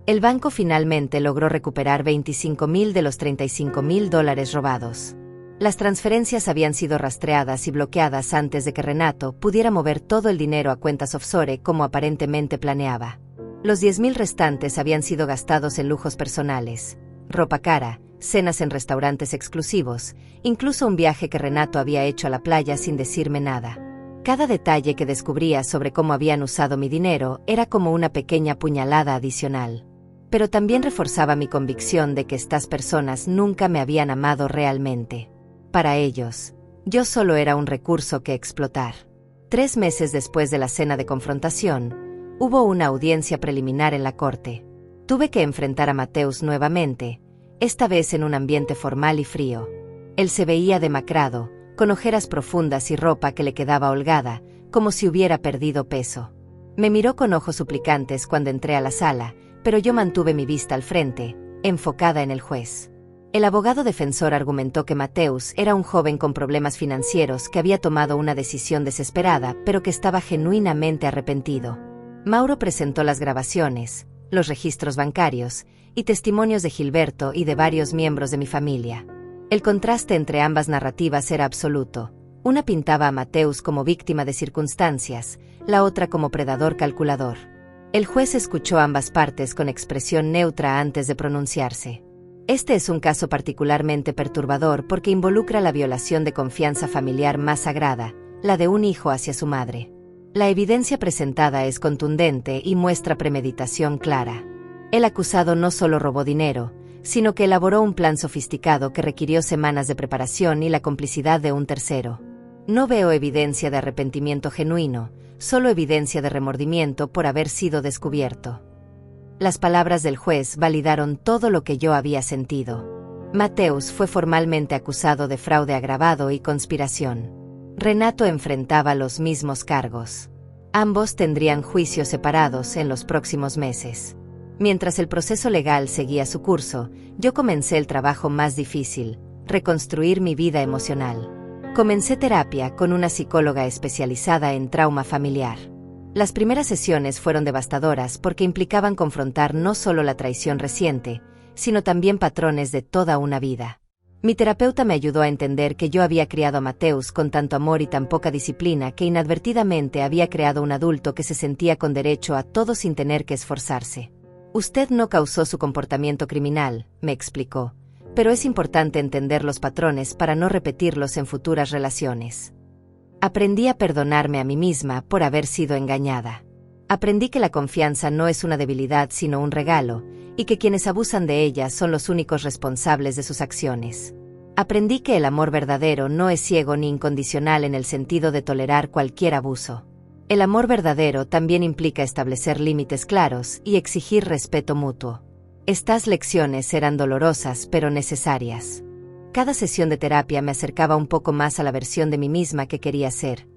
El banco finalmente logró recuperar $25,000 de los $35,000 robados. Las transferencias habían sido rastreadas y bloqueadas antes de que Renato pudiera mover todo el dinero a cuentas offshore como aparentemente planeaba. Los $10,000 restantes habían sido gastados en lujos personales, ropa cara, cenas en restaurantes exclusivos, incluso un viaje que Renato había hecho a la playa sin decirme nada. Cada detalle que descubría sobre cómo habían usado mi dinero era como una pequeña puñalada adicional. Pero también reforzaba mi convicción de que estas personas nunca me habían amado realmente. Para ellos, yo solo era un recurso que explotar. 3 meses después de la cena de confrontación, hubo una audiencia preliminar en la corte. Tuve que enfrentar a Mateus nuevamente, esta vez en un ambiente formal y frío. Él se veía demacrado, con ojeras profundas y ropa que le quedaba holgada, como si hubiera perdido peso. Me miró con ojos suplicantes cuando entré a la sala, pero yo mantuve mi vista al frente, enfocada en el juez. El abogado defensor argumentó que Mateus era un joven con problemas financieros que había tomado una decisión desesperada, pero que estaba genuinamente arrepentido. Mauro presentó las grabaciones, los registros bancarios y testimonios de Gilberto y de varios miembros de mi familia. El contraste entre ambas narrativas era absoluto. Una pintaba a Mateus como víctima de circunstancias, la otra como predador calculador. El juez escuchó ambas partes con expresión neutra antes de pronunciarse. Este es un caso particularmente perturbador porque involucra la violación de confianza familiar más sagrada, la de un hijo hacia su madre. La evidencia presentada es contundente y muestra premeditación clara. El acusado no solo robó dinero, sino que elaboró un plan sofisticado que requirió semanas de preparación y la complicidad de un tercero. No veo evidencia de arrepentimiento genuino, solo evidencia de remordimiento por haber sido descubierto. Las palabras del juez validaron todo lo que yo había sentido. Mateus fue formalmente acusado de fraude agravado y conspiración. Renato enfrentaba los mismos cargos. Ambos tendrían juicios separados en los próximos meses. Mientras el proceso legal seguía su curso, yo comencé el trabajo más difícil: reconstruir mi vida emocional. Comencé terapia con una psicóloga especializada en trauma familiar. Las primeras sesiones fueron devastadoras porque implicaban confrontar no solo la traición reciente, sino también patrones de toda una vida. Mi terapeuta me ayudó a entender que yo había criado a Mateus con tanto amor y tan poca disciplina que inadvertidamente había creado un adulto que se sentía con derecho a todo sin tener que esforzarse. Usted no causó su comportamiento criminal, me explicó, pero es importante entender los patrones para no repetirlos en futuras relaciones. Aprendí a perdonarme a mí misma por haber sido engañada. Aprendí que la confianza no es una debilidad sino un regalo, y que quienes abusan de ella son los únicos responsables de sus acciones. Aprendí que el amor verdadero no es ciego ni incondicional en el sentido de tolerar cualquier abuso. El amor verdadero también implica establecer límites claros y exigir respeto mutuo. Estas lecciones eran dolorosas pero necesarias. Cada sesión de terapia me acercaba un poco más a la versión de mí misma que quería ser: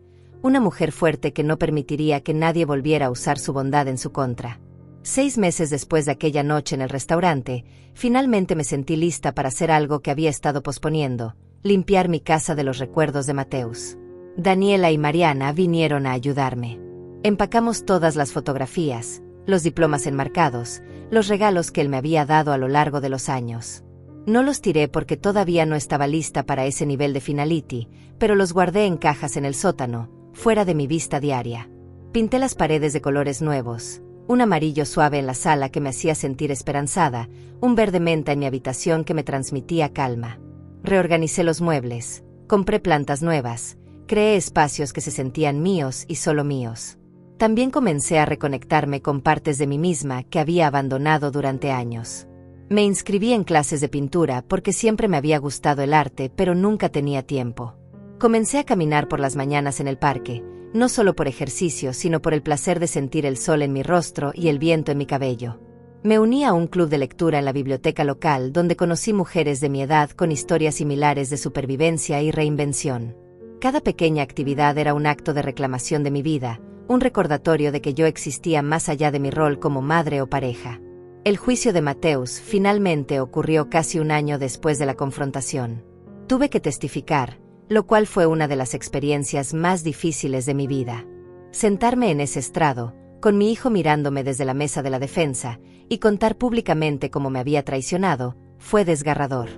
una mujer fuerte que no permitiría que nadie volviera a usar su bondad en su contra. 6 meses después de aquella noche en el restaurante, finalmente me sentí lista para hacer algo que había estado posponiendo: limpiar mi casa de los recuerdos de Mateus. Daniela y Mariana vinieron a ayudarme. Empacamos todas las fotografías, los diplomas enmarcados, los regalos que él me había dado a lo largo de los años. No los tiré porque todavía no estaba lista para ese nivel de finality, pero los guardé en cajas en el sótano, fuera de mi vista diaria. Pinté las paredes de colores nuevos: un amarillo suave en la sala que me hacía sentir esperanzada, un verde menta en mi habitación que me transmitía calma. Reorganicé los muebles, compré plantas nuevas, creé espacios que se sentían míos y solo míos. También comencé a reconectarme con partes de mí misma que había abandonado durante años. Me inscribí en clases de pintura porque siempre me había gustado el arte, pero nunca tenía tiempo. Comencé a caminar por las mañanas en el parque, no solo por ejercicio, sino por el placer de sentir el sol en mi rostro y el viento en mi cabello. Me uní a un club de lectura en la biblioteca local donde conocí mujeres de mi edad con historias similares de supervivencia y reinvención. Cada pequeña actividad era un acto de reclamación de mi vida, un recordatorio de que yo existía más allá de mi rol como madre o pareja. El juicio de Mateus finalmente ocurrió casi un año después de la confrontación. Tuve que testificar, lo cual fue una de las experiencias más difíciles de mi vida. Sentarme en ese estrado, con mi hijo mirándome desde la mesa de la defensa, y contar públicamente cómo me había traicionado, fue desgarrador.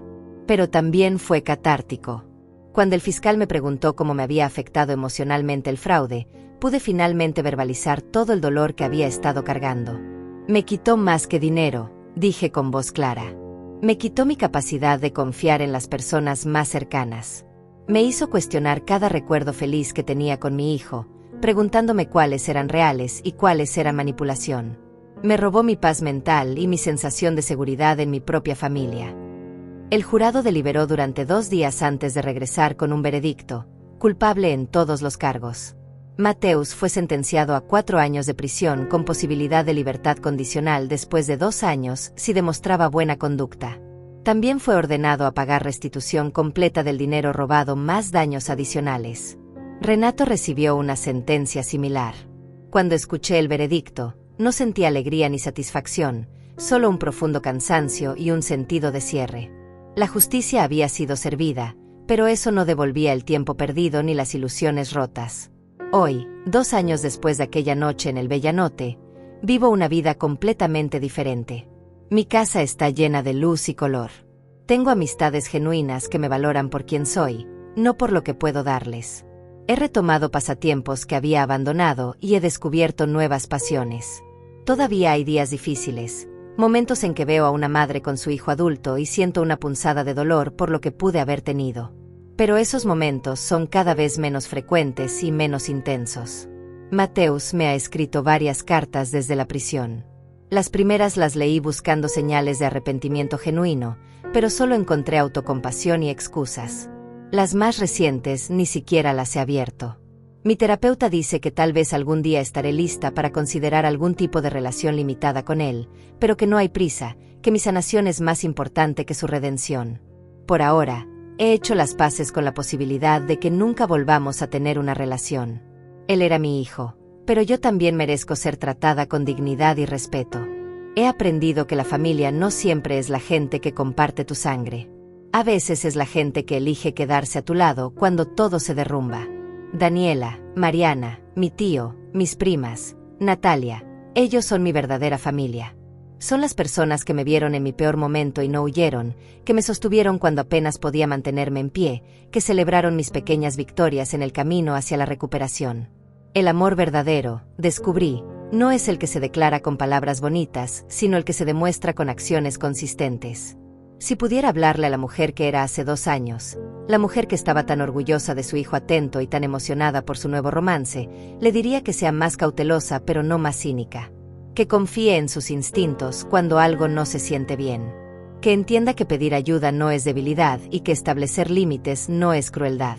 Pero también fue catártico. Cuando el fiscal me preguntó cómo me había afectado emocionalmente el fraude, pude finalmente verbalizar todo el dolor que había estado cargando. Me quitó más que dinero, dije con voz clara. Me quitó mi capacidad de confiar en las personas más cercanas. Me hizo cuestionar cada recuerdo feliz que tenía con mi hijo, preguntándome cuáles eran reales y cuáles eran manipulación. Me robó mi paz mental y mi sensación de seguridad en mi propia familia. El jurado deliberó durante 2 días antes de regresar con un veredicto: culpable en todos los cargos. Mateus fue sentenciado a 4 años de prisión con posibilidad de libertad condicional después de 2 años si demostraba buena conducta. También fue ordenado a pagar restitución completa del dinero robado más daños adicionales. Renato recibió una sentencia similar. Cuando escuché el veredicto, no sentí alegría ni satisfacción, solo un profundo cansancio y un sentido de cierre. La justicia había sido servida, pero eso no devolvía el tiempo perdido ni las ilusiones rotas. Hoy, 2 años después de aquella noche en el Bellanote, vivo una vida completamente diferente. Mi casa está llena de luz y color. Tengo amistades genuinas que me valoran por quien soy, no por lo que puedo darles. He retomado pasatiempos que había abandonado y he descubierto nuevas pasiones. Todavía hay días difíciles, momentos en que veo a una madre con su hijo adulto y siento una punzada de dolor por lo que pude haber tenido. Pero esos momentos son cada vez menos frecuentes y menos intensos. Mateus me ha escrito varias cartas desde la prisión. Las primeras las leí buscando señales de arrepentimiento genuino, pero solo encontré autocompasión y excusas. Las más recientes ni siquiera las he abierto. Mi terapeuta dice que tal vez algún día estaré lista para considerar algún tipo de relación limitada con él, pero que no hay prisa, que mi sanación es más importante que su redención. Por ahora, he hecho las paces con la posibilidad de que nunca volvamos a tener una relación. Él era mi hijo, pero yo también merezco ser tratada con dignidad y respeto. He aprendido que la familia no siempre es la gente que comparte tu sangre. A veces es la gente que elige quedarse a tu lado cuando todo se derrumba. Daniela, Mariana, mi tío, mis primas, Natalia, ellos son mi verdadera familia. Son las personas que me vieron en mi peor momento y no huyeron, que me sostuvieron cuando apenas podía mantenerme en pie, que celebraron mis pequeñas victorias en el camino hacia la recuperación. El amor verdadero, descubrí, no es el que se declara con palabras bonitas, sino el que se demuestra con acciones consistentes. Si pudiera hablarle a la mujer que era hace 2 años, la mujer que estaba tan orgullosa de su hijo atento y tan emocionada por su nuevo romance, le diría que sea más cautelosa pero no más cínica. Que confíe en sus instintos cuando algo no se siente bien. Que entienda que pedir ayuda no es debilidad y que establecer límites no es crueldad.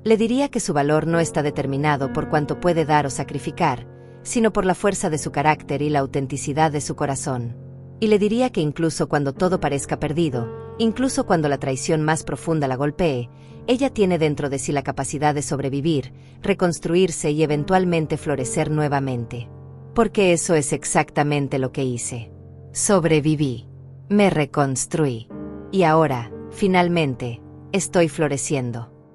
Le diría que su valor no está determinado por cuánto puede dar o sacrificar, sino por la fuerza de su carácter y la autenticidad de su corazón. Y le diría que incluso cuando todo parezca perdido, incluso cuando la traición más profunda la golpee, ella tiene dentro de sí la capacidad de sobrevivir, reconstruirse y eventualmente florecer nuevamente. Porque eso es exactamente lo que hice. Sobreviví. Me reconstruí. Y ahora, finalmente, estoy floreciendo.